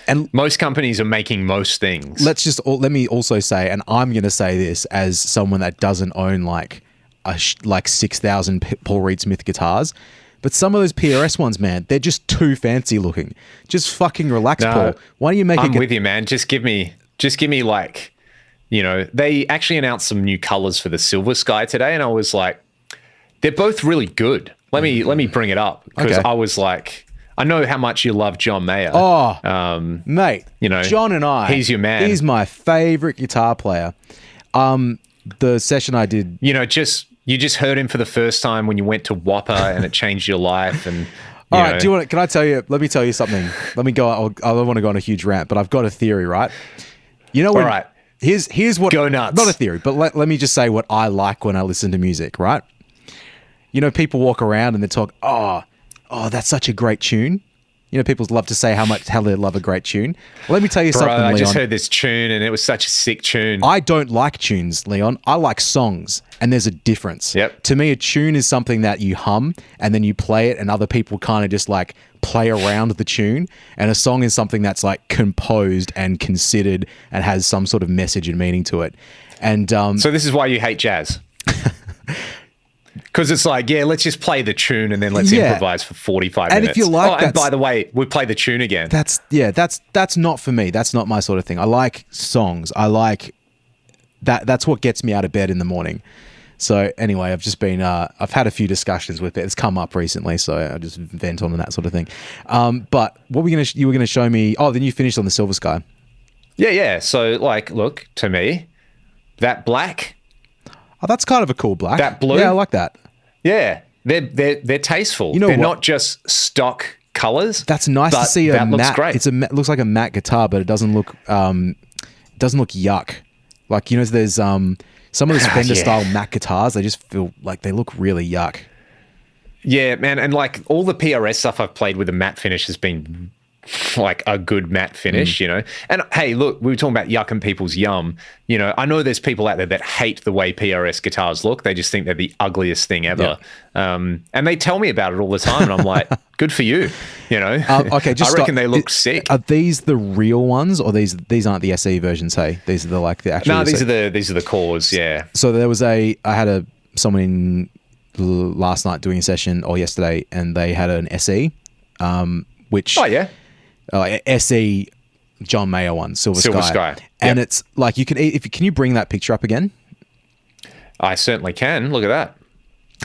and most companies are making most things. let me also say, and I'm going to say this as someone that doesn't own like 6,000 Paul Reed Smith guitars, but some of those PRS ones, man, they're just too fancy looking. Just fucking relax, Paul. Why don't you make I'm with you, man. Just give me like, you know, they actually announced some new colors for the Silver Sky today, and I was like, they're both really good. Let me bring it up, because Okay. I was like, I know how much you love John Mayer. Oh, mate, you know, John and I, he's your man. He's my favorite guitar player. The session I did, you know, you just heard him for the first time when you went to Whopper and it changed your life. And all right, can I tell you? Let me tell you something. Let me go. I don't want to go on a huge rant, but I've got a theory, right? You know, all right. Here's what. Go nuts. Not a theory, but let me just say what I like when I listen to music, right? You know, people walk around and they talk, oh, that's such a great tune. You know, people love to say how they love a great tune. Well, let me tell you something, Leon. I just heard this tune and it was such a sick tune. I don't like tunes, Leon. I like songs, and there's a difference. Yep. To me, a tune is something that you hum and then you play it, and other people kind of just like play around the tune. And a song is something that's like composed and considered and has some sort of message and meaning to it. And so this is why you hate jazz. Because it's like, yeah, let's just play the tune and then let's improvise for 45 minutes. And if you like and by the way, we play the tune again. That's not for me. That's not my sort of thing. I like songs. I like that. That's what gets me out of bed in the morning. So anyway, I've just been, I've had a few discussions with it. It's come up recently, so I just vent on that sort of thing. But what you were going to show me, then you finished on the Silver Sky. Yeah. So like, look, to me, that black. Oh, that's kind of a cool black. That blue. Yeah, I like that. Yeah. They're tasteful. You know they're what? not just stock colors. That's nice to see. That looks matte. great. It looks like a matte guitar, but it doesn't look yuck. Like, you know, there's some of those Fender style matte guitars, they just feel like they look really yuck. Yeah, man. And like all the PRS stuff I've played with a matte finish has been like a good matte finish, you know? And hey, look, we were talking about yucking people's yum. You know, I know there's people out there that hate the way PRS guitars look. They just think they're the ugliest thing ever. Yeah. And they tell me about it all the time. And I'm like, good for you. You know, okay, I reckon they look sick. Are these the real ones, or these aren't the SE versions? Hey, these are like the actual. No, these are the cores. Yeah. So there was I had someone in last night doing a session, or yesterday, and they had an SE, which SE John Mayer one, Silver Sky. And it's like, can you bring that picture up again? I certainly can. Look at that.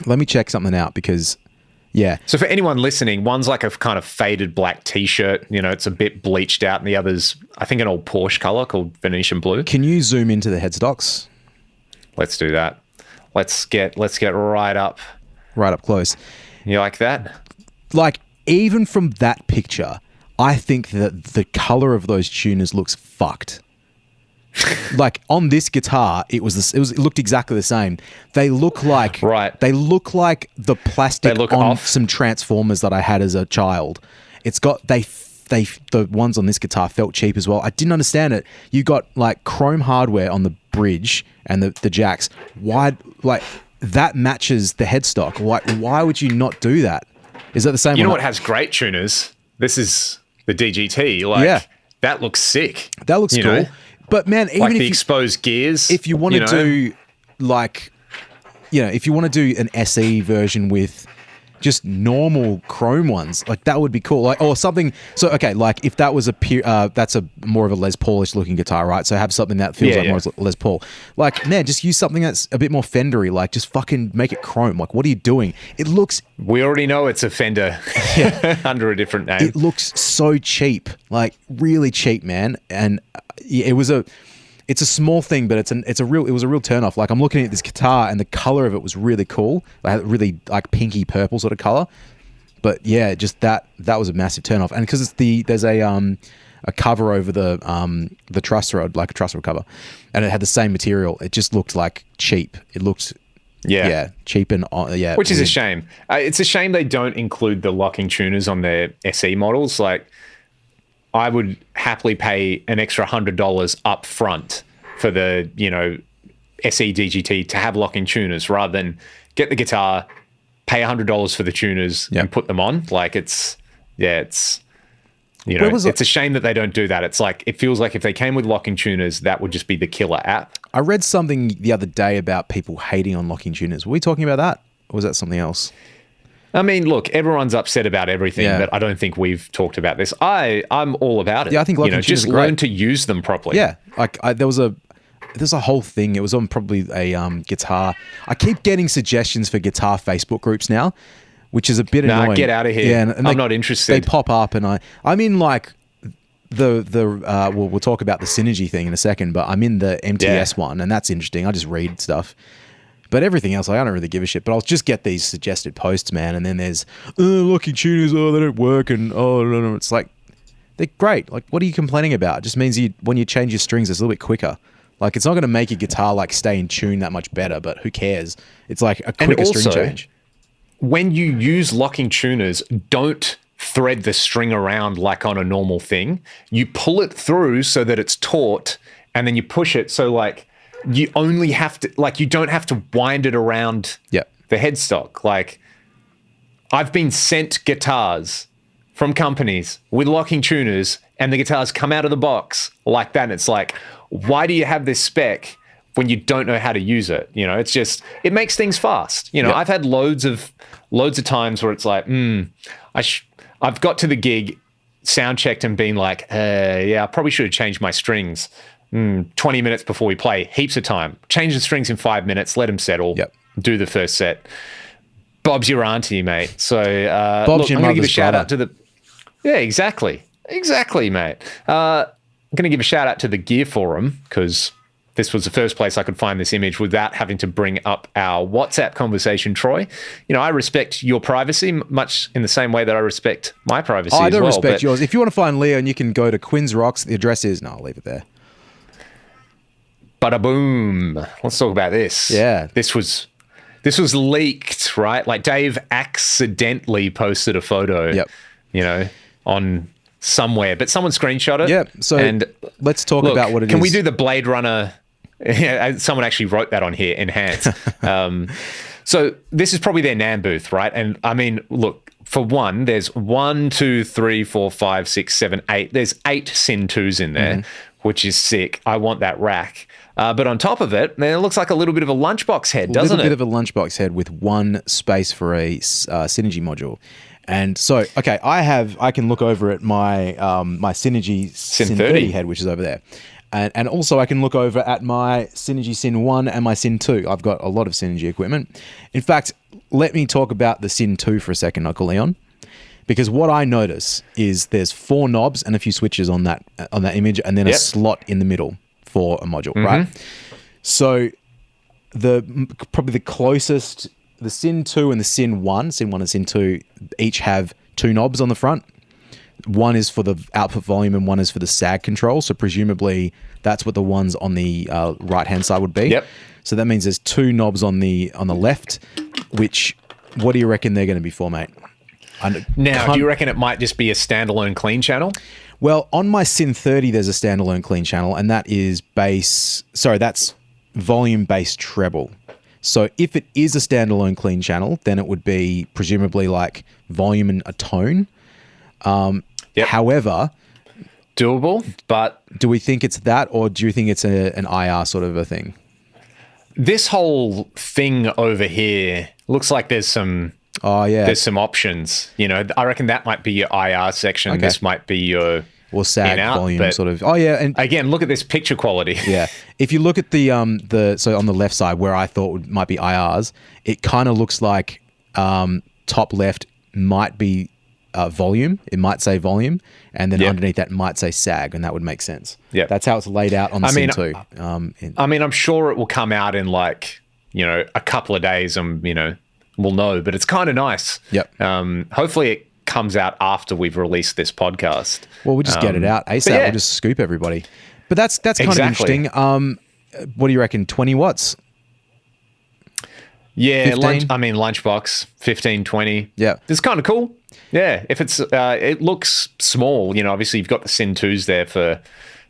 Let me check something out, because yeah. So for anyone listening, one's like a kind of faded black t-shirt, you know, it's a bit bleached out, and the other's, I think, an old Porsche color called Venetian blue. Can you zoom into the headstocks? Let's do that. Let's get right up close. You like that? Like, even from that picture, I think that the color of those tuners looks fucked. Like, on this guitar, it looked exactly the same. They look like They look like the plastic on off. Some Transformers that I had as a child. It's got the ones on this guitar felt cheap as well. I didn't understand it. You got like chrome hardware on the bridge and the jacks. Why, like, that matches the headstock? Why would you not do that? Is that the same? You know what has great tuners? This is the DGT. Like, that looks sick. That looks cool. Know? But man, even like if the exposed gears, if you want to do like, you know, if you want to do an SE version with just normal chrome ones, like, that would be cool. Like, or something. So okay, like if that was that's a more of a Les Paulish looking guitar, right? So have something that feels like more Les Paul. Like, man, just use something that's a bit more Fendery. Like, just fucking make it chrome. Like, what are you doing? It looks. We already know it's a Fender under a different name. It looks so cheap, like really cheap, man. And it's a small thing, but it was a real turn off. Like, I'm looking at this guitar and the color of it was really cool. Like, really like pinky purple sort of color. But yeah, just that was a massive turn off. And because there's a cover over the truss rod, like a truss rod cover, and it had the same material. It just looked like cheap. It looked cheap and which is a shame. It's a shame they don't include the locking tuners on their SE models. Like, I would happily pay an extra $100 up front for the, you know, SE DGT to have locking tuners, rather than get the guitar, pay $100 for the tuners and put them on. Like it's it's a shame that they don't do that. It's like, it feels like if they came with locking tuners, that would just be the killer app. I read something the other day about people hating on locking tuners. Were we talking about that? Or was that something else? I mean, look, everyone's upset about everything, but I don't think we've talked about this. I'm all about it. Yeah, I think locking tuners just are great. learn to use them properly. Yeah, like there's a whole thing. It was on probably a guitar. I keep getting suggestions for guitar Facebook groups now, which is a bit annoying. Get out of here. Yeah, and I'm not interested. They pop up, and I'm in like we'll talk about the Synergy thing in a second, but I'm in the MTS one, and that's interesting. I just read stuff. But everything else, I don't really give a shit. But I'll just get these suggested posts, man. And then there's locking tuners, they don't work, and no. It's like, they're great. Like, what are you complaining about? It just means when you change your strings, it's a little bit quicker. Like, it's not going to make your guitar like stay in tune that much better, but who cares? It's like a quicker string change. When you use locking tuners, don't thread the string around like on a normal thing. You pull it through so that it's taut, and then you push it. So like, you only have to, like, you don't have to wind it around the headstock. Like, I've been sent guitars from companies with locking tuners, and the guitars come out of the box like that. And it's like, why do you have this spec when you don't know how to use it? You know, it's just, it makes things fast. You know, I've had loads of times where it's like, I've got to the gig, sound checked, and been like, I probably should have changed my strings 20 minutes before we play. Heaps of time. Change the strings in 5 minutes, let them settle, do the first set. Bob's your auntie, mate. So, Bob's your I'm going to give a shout brother. out to the... Yeah, exactly. Exactly, mate. I'm going to give a shout out to the Gear Forum, because this was the first place I could find this image without having to bring up our WhatsApp conversation, Troy. You know, I respect your privacy much in the same way that I respect my privacy as well. I don't respect yours. If you want to find Leon, you can go to Quinn's Rocks. The address is... No, I'll leave it there. Bada boom. Let's talk about this. Yeah. This was leaked, right? Like, Dave accidentally posted a photo, you know, on somewhere, but someone screenshot it. Yeah. So let's talk about what it is. Can we do the Blade Runner? Yeah, someone actually wrote that on here, enhance. So this is probably their NAMM booth, right? And I mean, look, for one, there's 1, 2, 3, 4, 5, 6, 7, 8. There's 8 Syn 2s in there, which is sick. I want that rack. But on top of it, man, it looks like a little bit of a lunchbox head, doesn't it? A little bit of a lunchbox head with one space for a Synergy module. And so, okay, I can look over at my my Synergy Syn 30 head, which is over there. And also I can look over at my Synergy Syn 1 and my Syn 2. I've got a lot of Synergy equipment. In fact, let me talk about the Syn 2 for a second, Uncle Leon. Because what I notice is there's 4 knobs and a few switches on that image, and then a slot in the middle for a module, right? So probably the closest, the Syn 2 and the Syn 1 and Syn 2 each have 2 knobs on the front. One is for the output volume and one is for the sag control. So presumably that's what the ones on the right-hand side would be. So that means there's 2 knobs on the left, which, what do you reckon they're going to be for, mate? Now, do you reckon it might just be a standalone clean channel? Well, on my Syn 30, there's a standalone clean channel, and that is that's volume-based treble. So if it is a standalone clean channel, then it would be presumably like volume and a tone. However... Doable, but... Do we think it's that, or do you think it's an IR sort of a thing? This whole thing over here looks like there's some... Oh, yeah. There's some options. You know, I reckon that might be your IR section. Okay. This might be your... Or sag volume sort of. Oh, yeah. And again, look at this picture quality. Yeah. If you look at so on the left side where I thought might be IRs, it kind of looks like top left might be volume. It might say volume. And then underneath that might say sag, and that would make sense. Yeah. That's how it's laid out on the Syn 2. I mean, I'm sure it will come out in like, you know, a couple of days and, you know, we'll know, but it's kind of nice. Hopefully it comes out after we've released this podcast. Well, we'll just get it out ASAP. We'll just scoop everybody. But that's kind of interesting. What do you reckon? 20 watts? Yeah, Lunchbox, 15, 20. Yeah. It's kind of cool. Yeah, if it's, it looks small, you know, obviously you've got the Syn 2s there for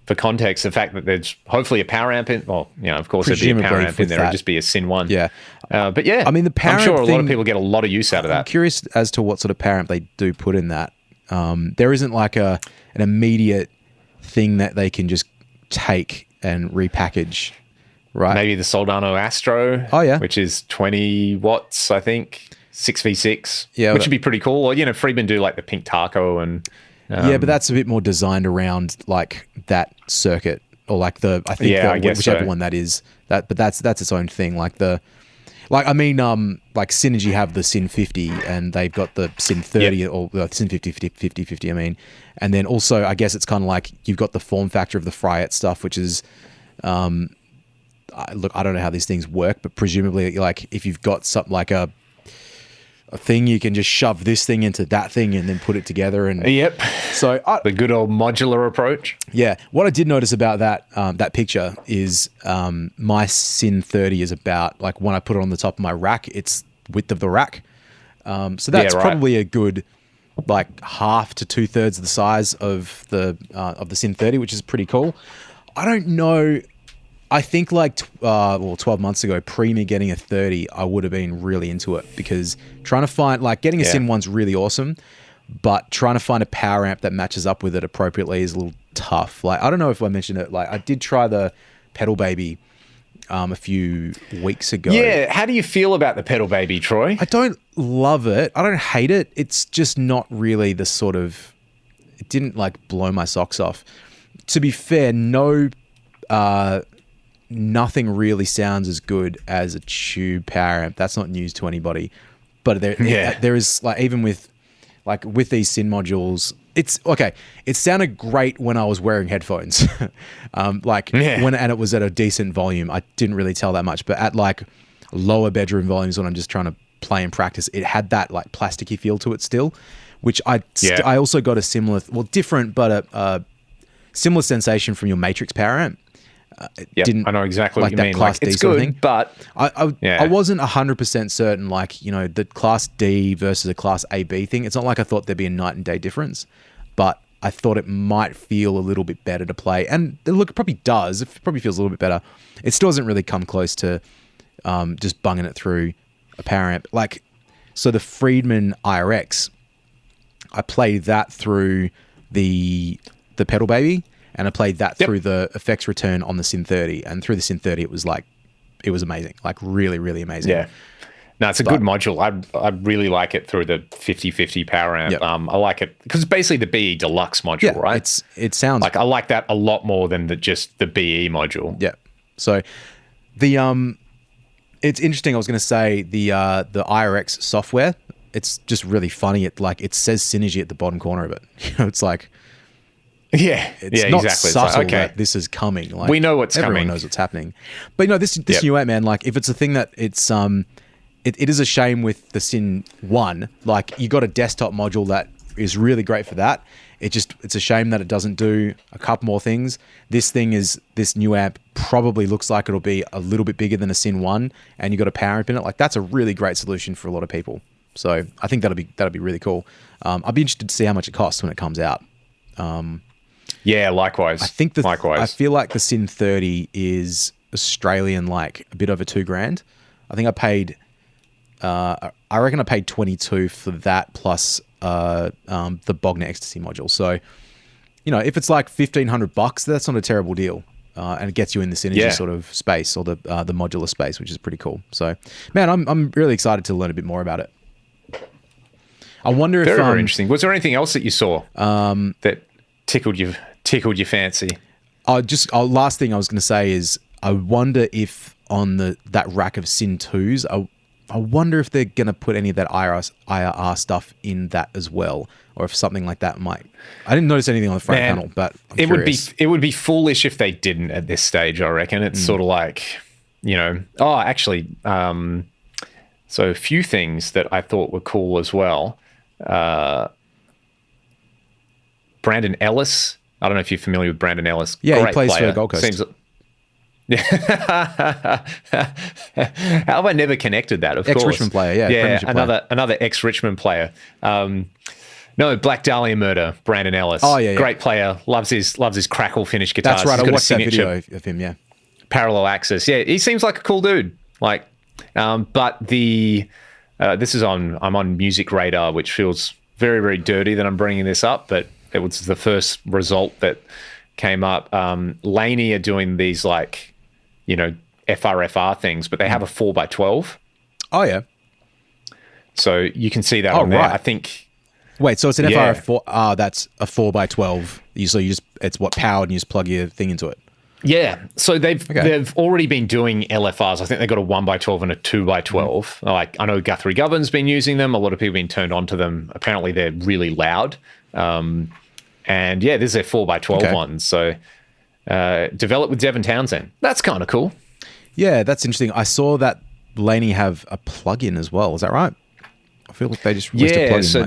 for context, the fact that there's hopefully a power amp in, well, of course there'd be a power Presumably amp in there, with it'd that. just be a Sin 1. Yeah. But yeah, I mean, the power I'm sure amp a lot of thing- people get a lot of use out of I'm that. curious as to what sort of power amp they do put in that. There isn't like an immediate thing that they can just take and repackage, right? Maybe the Soldano Astro. Oh, yeah. Which is 20 watts, I think, 6v6. Yeah, which but- would be pretty cool. Or Friedman do like the Pink Taco and yeah, but that's a bit more designed around like that circuit, or like I think Yeah, I guess whichever so. one that is. But that's its own thing. Like Synergy have the Sin 50 and they've got the Sin 30 or the Sin 50, I mean. And then also, I guess it's kind of like you've got the form factor of the Fryette stuff, which is, look, I don't know how these things work, but presumably, like if you've got something like a thing, you can just shove this thing into that thing and then put it together. And Yep. so The good old modular approach. yeah, what I did notice about that picture is my Sin 30 is about, like when I put it on the top of my rack, it's width of the rack. So that's right. probably a good like half to 2/3 the size of the Sin 30, which is pretty cool. I don't know. I think like 12 months ago, pre me getting a 30, I would have been really into it, because trying to find like getting a Sin 1's really awesome, but trying to find a power amp that matches up with it appropriately is a little tough. Like, I don't know if I mentioned it. Like, I did try the Pedal Baby a few weeks ago. Yeah. How do you feel about the Pedal Baby, Troy? I don't love it. I don't hate it. It's just not really the sort of, it didn't like blow my socks off. To be fair, nothing really sounds as good as a tube power amp. That's not news to anybody. But there is like, even with these Sin modules, it's okay. It sounded great when I was wearing headphones, and it was at a decent volume. I didn't really tell that much, but at like lower bedroom volumes when I'm just trying to play and practice, it had that like plasticky feel to it still, which I also got a similar, different, but a similar sensation from your Matrix power amp. I know exactly what you mean. Class D it's sort of good, thing. but I wasn't 100% certain, like, the Class D versus a Class AB thing. It's not like I thought there'd be a night and day difference, but I thought it might feel a little bit better to play. And look, it probably does. It probably feels a little bit better. It still doesn't really come close to just bunging it through a power amp. Like, so the Friedman IRX, I played that through the Pedal Baby, and I played that through the effects return on the Sin 30. And through the Sin 30, it was amazing. Like really, really amazing. Yeah. No, it's a good module. I really like it through the 50/50 power amp. Yep. I like it because it's basically the BE Deluxe module, right? It sounds like, I like that a lot more than just the BE module. Yeah. So it's interesting. I was going to say the IRX software, it's just really funny. It says Synergy at the bottom corner of it. It's like, it's not exactly. subtle It's like, that this is coming. Like, we know what's everyone coming. knows what's happening. But this new amp, man, like if it's a thing that it's it is a shame with the Sin 1. Like, you got a desktop module that is really great for that. It's a shame that it doesn't do a couple more things. This new amp probably looks like it'll be a little bit bigger than a Sin 1, and you got a power amp in it. Like, that's a really great solution for a lot of people. So I think that'll be really cool. I'd be interested to see how much it costs when it comes out. Yeah, likewise. I think likewise. I feel like the Sin 30 is Australian, like a bit over $2,000. I think I paid. I reckon I paid 22 for that plus the Bogner Ecstasy module. So, if it's like $1,500, that's not a terrible deal, and it gets you in the Synergy sort of space, or the modular space, which is pretty cool. So, man, I'm really excited to learn a bit more about it. I wonder if very interesting. Was there anything else that you saw that tickled your fancy? Last thing I was going to say is, I wonder if on that rack of Sin 2s, I wonder if they're going to put any of that IRR stuff in that as well, or if something like that might. I didn't notice anything on the front panel, but I'm curious. It would be foolish if they didn't at this stage, I reckon. It's sort of like, actually, so a few things that I thought were cool as well. Brandon Ellis. I don't know if you're familiar with Brandon Ellis. Yeah, Great he plays player. for Gold Coast. How have I never connected that? Of course, ex-Richmond player, yeah, another ex-Richmond player. No, Black Dahlia Murder, Brandon Ellis. Oh, yeah. Great player. Loves his crackle finish guitars. That's right. He's I got a watched that signature video of him. Yeah. parallel axis. Yeah, he seems like a cool dude. Like, but this is I'm on Music Radar, which feels very, very dirty that I'm bringing this up, but it was the first result that came up. Laney are doing these FRFR things, but they have a 4x12. Oh yeah. So you can see that on there. Right. I think. Wait, so it's an FRF4. That's a 4x12. It's what powered, and you just plug your thing into it. Yeah, so they've already been doing LFRs. I think they've got a 1x12 and a 2x12. Like, I know Guthrie Govern's been using them. A lot of people have been turned on to them. Apparently, they're really loud. And yeah, this is their 4x12 ones. So developed with Devin Townsend. That's kind of cool. Yeah, that's interesting. I saw that Laney have a plug-in as well. Is that right? I feel like they just released a plug-in. So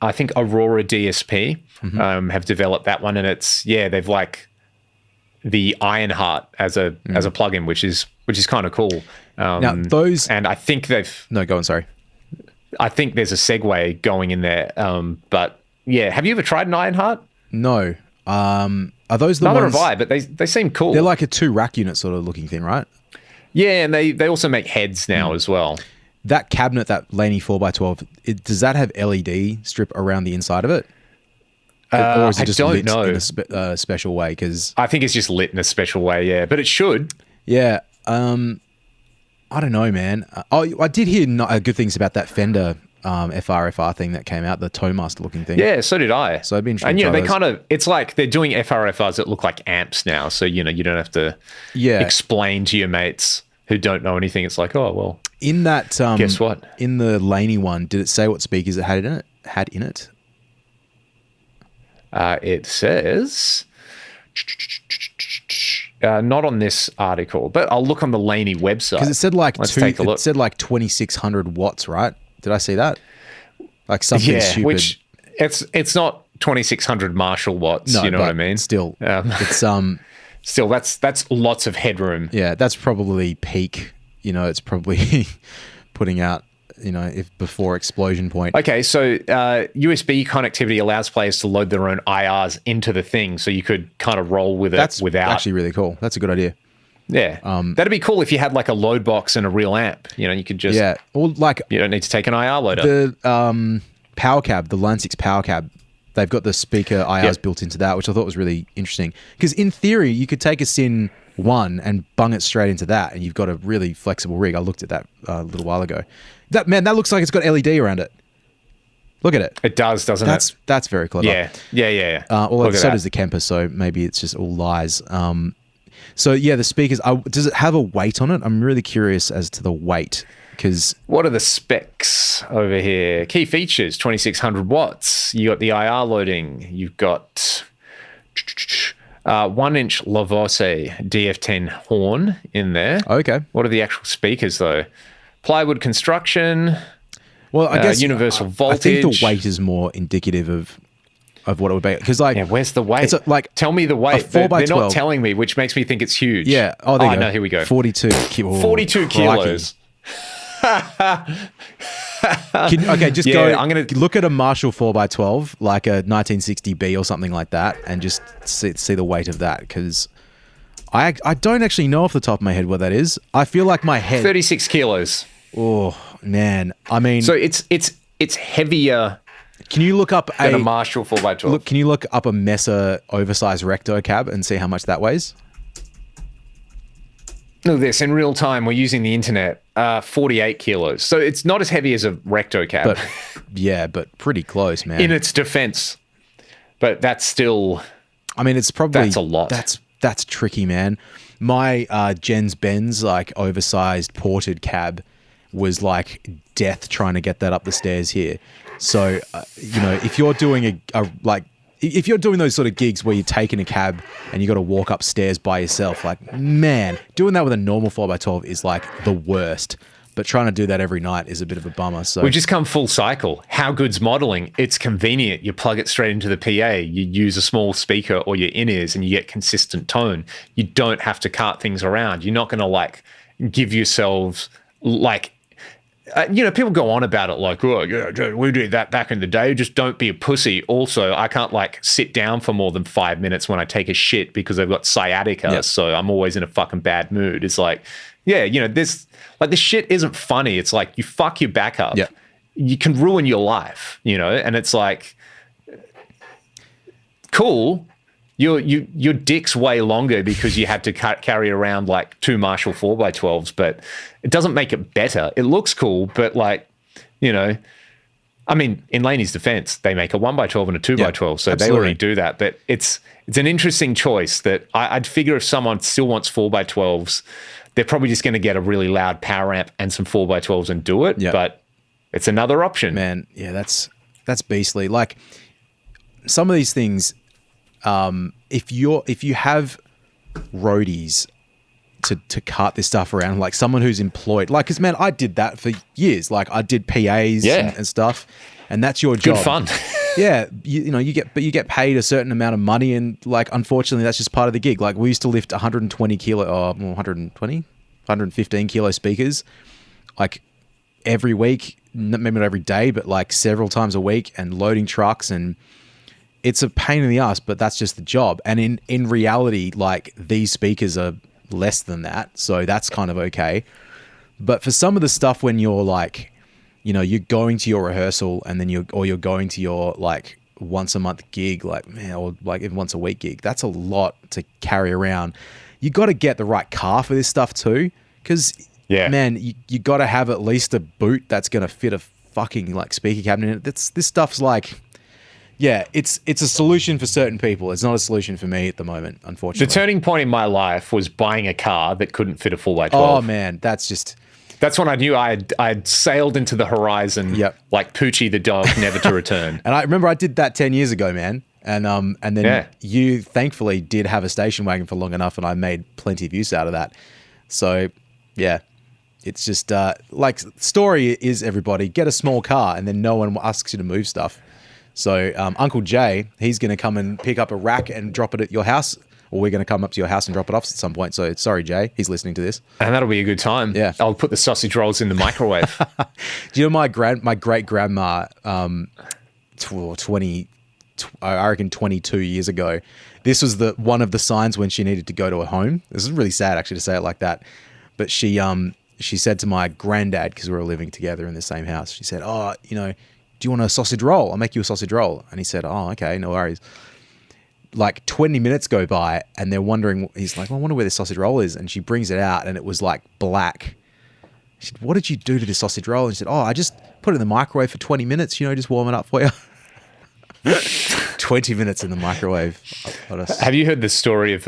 I think Aurora DSP have developed that one, and they've the Ironheart as a plugin, which is kind of cool. Now those, and I think no, go on. Sorry, I think there's a segue going in there. But yeah, have you ever tried an Ironheart? No. Are those the Neither ones? have I, but they seem cool. They're like a 2-rack unit sort of looking thing, right? Yeah, and they also make heads now as well. That cabinet, that Laney 4x12, does that have LED strip around the inside of it? Or is it just lit in a special way? Because I think it's just lit in a special way, yeah. But it should. Yeah. I don't know, man. I did hear good things about that Fender FRFR thing that came out, the Toemaster looking thing. Yeah, so did I. So I'd be interested. And it's like they're doing FRFRs that look like amps now. So, you don't have to explain to your mates who don't know anything. It's like, oh, well. In that, guess what? In the Laney one, did it say what speakers it had in it? It says, not on this article, but I'll look on the Laney website. Because it said take a look. It said 2,600 watts, right? Did I see that? Like something stupid. Which it's not 2,600 Marshall watts. No, you know what I mean? Still, it's still that's lots of headroom. Yeah, that's probably peak. It's probably putting out. If before explosion point. Okay, so USB connectivity allows players to load their own IRs into the thing, so you could kind of roll with it That's without. Actually really cool. That's a good idea. Yeah, that'd be cool if you had like a load box and a real amp. You could just or like you don't need to take an IR loader. The power cab, the Line 6 power cab, they've got the speaker IRs built into that, which I thought was really interesting. Because in theory, you could take a Sin 1 and bung it straight into that, and you've got a really flexible rig. I looked at that a little while ago. That looks like it's got LED around it. Look at it. It does, doesn't it? That's very clever. Yeah. So does the Kemper, so maybe it's just all lies. So yeah, the speakers. Does it have a weight on it? I'm really curious as to the weight. Because what are the specs over here? Key features: 2,600 watts. You got the IR loading. You've got 1-inch Lavose DF10 horn in there. Okay. What are the actual speakers though? Plywood construction. Well, I guess universal voltage. I think the weight is more indicative of what it would be. Because where's the weight? It's tell me the weight. A 4x12. They're not telling me, which makes me think it's huge. Yeah. Oh, there you go. No, here we go. 42. 42 kilos. Just go. I'm gonna look at a Marshall 4x12, like a 1960B or something like that, and just see the weight of that. Because I don't actually know off the top of my head what that is. I feel like my head 36 kilos. Oh man, I mean, so it's heavier. Can you look up a Marshall 4x12? Look, can you look up a Messer oversized Recto cab and see how much that weighs? Look at this in real time. We're using the internet. 48 kilos. So it's not as heavy as a Recto cab. But pretty close, man. In its defense, but that's still. I mean, it's probably that's a lot. That's tricky, man. My Jens Benz oversized ported cab was like death trying to get that up the stairs here. So if you're doing if you're doing those sort of gigs where you're taking a cab and you got to walk upstairs by yourself, man, doing that with a normal 4x12 is like the worst. But trying to do that every night is a bit of a bummer. So we've just come full cycle. How good's modeling? It's convenient. You plug it straight into the PA. You use a small speaker or your in-ears and you get consistent tone. You don't have to cart things around. You're not going to give yourselves people go on about it like, oh, yeah, we did that back in the day. Just don't be a pussy. Also, I can't like sit down for more than 5 minutes when I take a shit because I've got sciatica. Yep. So I'm always in a fucking bad mood. It's like, yeah, this shit isn't funny. It's like you fuck your back up. Yep. You can ruin your life, and it's like, cool. Your dick's way longer because you had to carry around like 2 Marshall 4x12s, but it doesn't make it better. It looks cool, but like, I mean, in Laney's defense, they make a 1x12 and a 2x12, so absolutely. they already do that. But it's an interesting choice that I'd figure if someone still wants 4x12s, they're probably just going to get a really loud power amp and some 4x12s and do it. Yep. But it's another option. Man, yeah, that's beastly. Like some of these things, if you have roadies to cart this stuff around, like someone who's employed, like, cause man, I did that for years. Like I did PAs and stuff, and that's your job. Good fun. Yeah, you get paid a certain amount of money, and like unfortunately that's just part of the gig. Like we used to lift 115 kilo speakers, like every week, maybe not every day, but like several times a week, and loading trucks, and it's a pain in the ass, but that's just the job. And in reality, like these speakers are less than that, so that's kind of okay. But for some of the stuff when you're like, you're going to your rehearsal and then you're going to your like once a month gig, like man, or like even once a week gig, that's a lot to carry around. You got to get the right car for this stuff too, because man, you got to have at least a boot that's gonna fit a fucking like speaker cabinet in it. This stuff's like, yeah, it's a solution for certain people. It's not a solution for me at the moment, unfortunately. The turning point in my life was buying a car that couldn't fit a 4x12. Oh man, that's when I knew I'd sailed into the horizon, like Poochie the dog, never to return. And I remember I did that 10 years ago, man. And then you thankfully did have a station wagon for long enough, and I made plenty of use out of that. So yeah, it's just like story is, everybody get a small car, and then no one asks you to move stuff. So Uncle Jay, he's going to come and pick up a rack and drop it at your house, or we're going to come up to your house and drop it off at some point. So sorry, Jay, he's listening to this. And that'll be a good time. Yeah. I'll put the sausage rolls in the microwave. Do you know my great-grandma, 22 years ago, this was one of the signs when she needed to go to a home. This is really sad actually to say it like that. But she said to my granddad, because we were living together in the same house, she said, oh, do you want a sausage roll? I'll make you a sausage roll. And he said, oh, okay, no worries. Like 20 minutes go by and they're wondering, he's like, well, I wonder where this sausage roll is. And she brings it out and it was like black. She said, what did you do to this sausage roll? And she said, oh, I just put it in the microwave for 20 minutes, just warm it up for you. 20 minutes in the microwave. Have you heard the story of,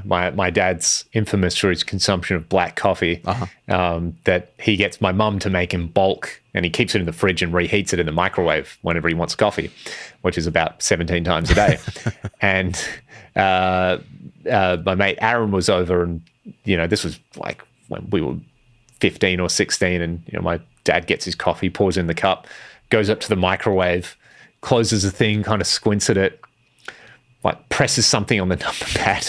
my dad's infamous for his consumption of black coffee, that he gets my mum to make in bulk, and he keeps it in the fridge and reheats it in the microwave whenever he wants coffee, which is about 17 times a day. And my mate Aaron was over, and, this was like when we were 15 or 16, and, my dad gets his coffee, pours in the cup, goes up to the microwave, closes the thing, kind of squints at it, like presses something on the number pad,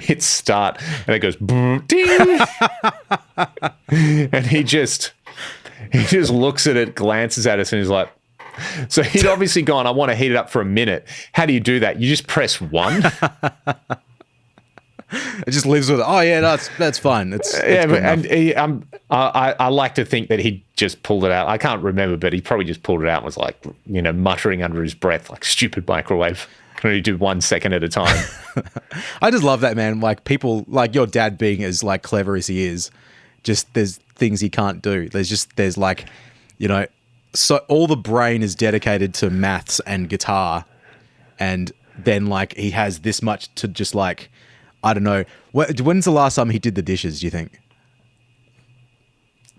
hits start, and it goes ding. And he just looks at it, glances at us, and he's like, so he'd obviously gone, I want to heat it up for a minute. How do you do that? You just press 1. It just lives with it. Oh yeah, that's fine. I like to think that he just pulled it out. I can't remember, but he probably just pulled it out and was like, muttering under his breath, like, stupid microwave. Can only do 1 second at a time. I just love that, man. Like people, like your dad being as like clever as he is, just there's things he can't do. There's like, so all the brain is dedicated to maths and guitar, and then like he has this much to just like, I don't know. When's the last time he did the dishes, do you think?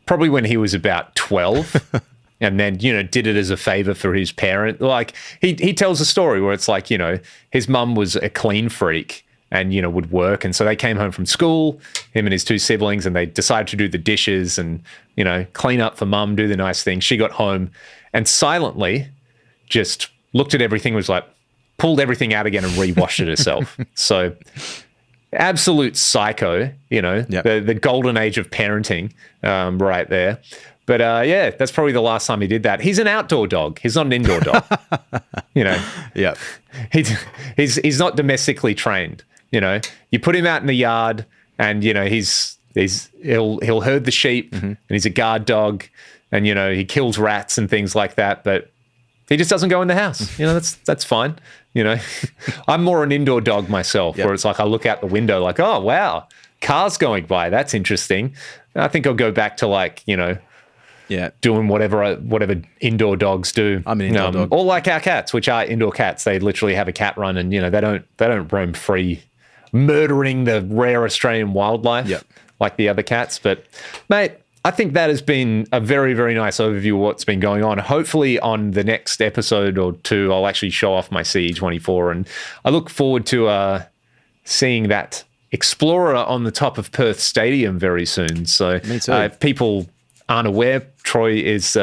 Probably when he was about 12. And then, did it as a favor for his parent. Like he tells a story where it's like, his mum was a clean freak and, would work. And so they came home from school, him and his 2 siblings, and they decided to do the dishes and, clean up for mum, do the nice thing. She got home and silently just looked at everything, was like, pulled everything out again and re-washed it herself. So absolute psycho, the golden age of parenting right there. But yeah, that's probably the last time he did that. He's an outdoor dog. He's not an indoor dog. Yeah. He's not domestically trained. You put him out in the yard, and he'll herd the sheep, and he's a guard dog, and he kills rats and things like that. But he just doesn't go in the house. That's fine. I'm more an indoor dog myself, where it's like I look out the window, like, oh wow, cars going by. That's interesting. I think I'll go back to doing whatever indoor dogs do. I'm an indoor dog. Or like our cats, which are indoor cats. They literally have a cat run, and they don't roam free, murdering the rare Australian wildlife like the other cats. But mate, I think that has been a very, very nice overview of what's been going on. Hopefully on the next episode or two, I'll actually show off my CE24, and I look forward to seeing that Explorer on the top of Perth Stadium very soon. So Me too. If people aren't aware, Troy is...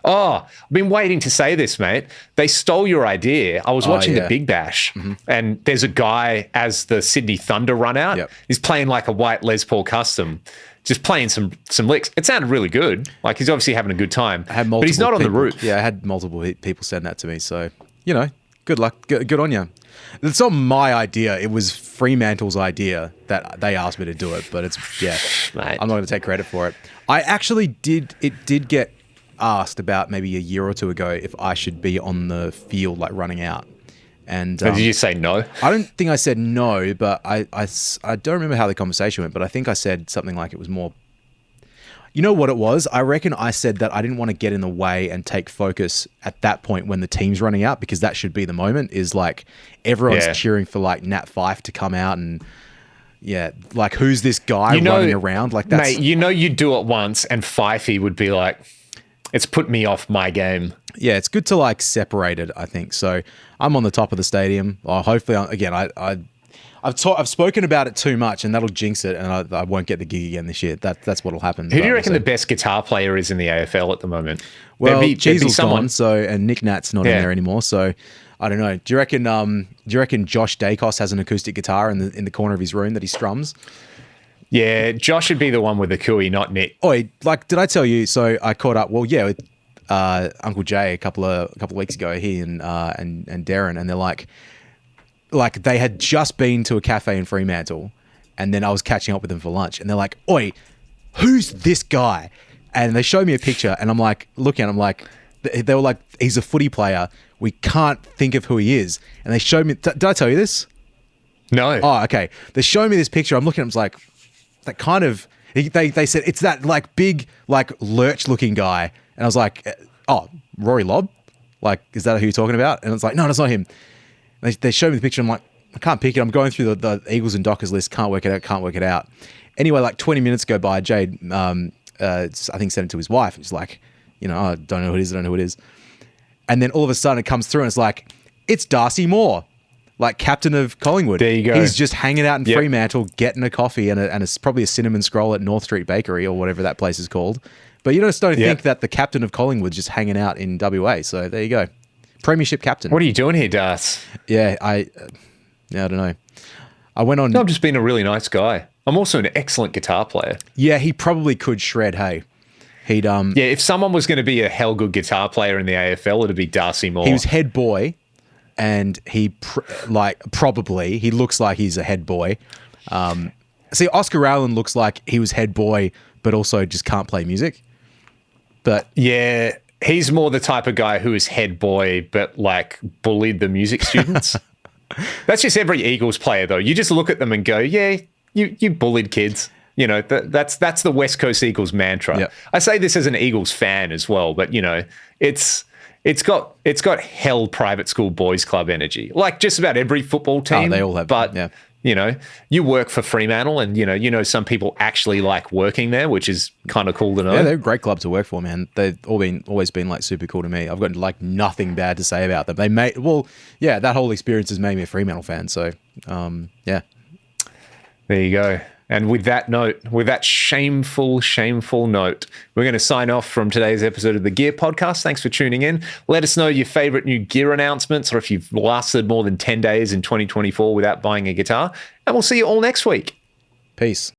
I've been waiting to say this, mate. They stole your idea. I was watching the Big Bash, and there's a guy as the Sydney Thunder run out. Yep. He's playing like a white Les Paul Custom, just playing some licks. It sounded really good. Like he's obviously having a good time. But he's not on the roof. Yeah, I had multiple people send that to me. So, good luck. Good on you. It's not my idea. It was Fremantle's idea that they asked me to do it. But Mate. I'm not going to take credit for it. I actually did get asked about maybe a year or two ago if I should be on the field, like running out. And did you say no? I don't think I said no, but I don't remember how the conversation went, but I think I said something like it was more... You know what it was? I reckon I said that I didn't want to get in the way and take focus at that point when the team's running out, because that should be the moment, is like everyone's cheering for like Nat Fyfe to come out and... Yeah, like who's this guy running around? Like that's... Mate, you do it once and Fifey would be like... It's put me off my game. Yeah, it's good to like separate it, I think. So I'm on the top of the stadium. Hopefully, I've spoken about it too much, and that'll jinx it, and I won't get the gig again this year. That's what'll happen. Who do you reckon the best guitar player is in the AFL at the moment? Well, Jeezel's gone, and Nick Nat's not in there anymore. So I don't know. Do you reckon Josh Dacos has an acoustic guitar in the corner of his room that he strums? Yeah, Josh should be the one with the cooey, not Nick. Oi, like, did I tell you? So I caught up. Well, yeah, with Uncle Jay a couple of weeks ago. He and Darren, and they're like they had just been to a cafe in Fremantle, and then I was catching up with them for lunch, and they're like, "Oi, who's this guy?" And they showed me a picture, and I'm like, looking at him, like, they were like, "He's a footy player. We can't think of who he is." And they showed me. Did I tell you this? No. Oh, okay. They showed me this picture. I'm looking at him, like. That kind of, they said, it's that like big, like lurch looking guy. And I was like, oh, Rory Lobb? Like, is that who you're talking about? And it's like, no, that's not him. They showed me the picture. I'm like, I can't pick it. I'm going through the Eagles and Dockers list. Can't work it out. Anyway, like 20 minutes go by, Jade, I think sent it to his wife. He's like, I don't know who it is. And then all of a sudden it comes through and it's like, it's Darcy Moore. Like captain of Collingwood. There you go. He's just hanging out in Fremantle, getting a coffee and it's probably a cinnamon scroll at North Street Bakery or whatever that place is called. But you just don't think that the captain of Collingwood's just hanging out in WA. So there you go. Premiership captain. What are you doing here, Das? Yeah, I don't know. I went on... No, I'm just being a really nice guy. I'm also an excellent guitar player. Yeah, he probably could shred, hey. He'd... Yeah, if someone was going to be a hell good guitar player in the AFL, it'd be Darcy Moore. He was head boy. And he probably he looks like he's a head boy. See, Oscar Allen looks like he was head boy, but also just can't play music. But yeah, he's more the type of guy who is head boy, but like bullied the music students. That's just every Eagles player, though. You just look at them and go, "Yeah, you bullied kids." That's the West Coast Eagles mantra. Yep. I say this as an Eagles fan as well, but It's got hell private school boys club energy, like just about every football team. They all have. But you work for Fremantle, and some people actually like working there, which is kind of cool to know. Yeah, they're a great club to work for, man. They've always been like super cool to me. I've got like nothing bad to say about them. That whole experience has made me a Fremantle fan. So yeah, there you go. And with that note, with that shameful note, we're going to sign off from today's episode of the Gear Podcast. Thanks for tuning in. Let us know your favorite new gear announcements, or if you've lasted more than 10 days in 2024 without buying a guitar. And we'll see you all next week. Peace.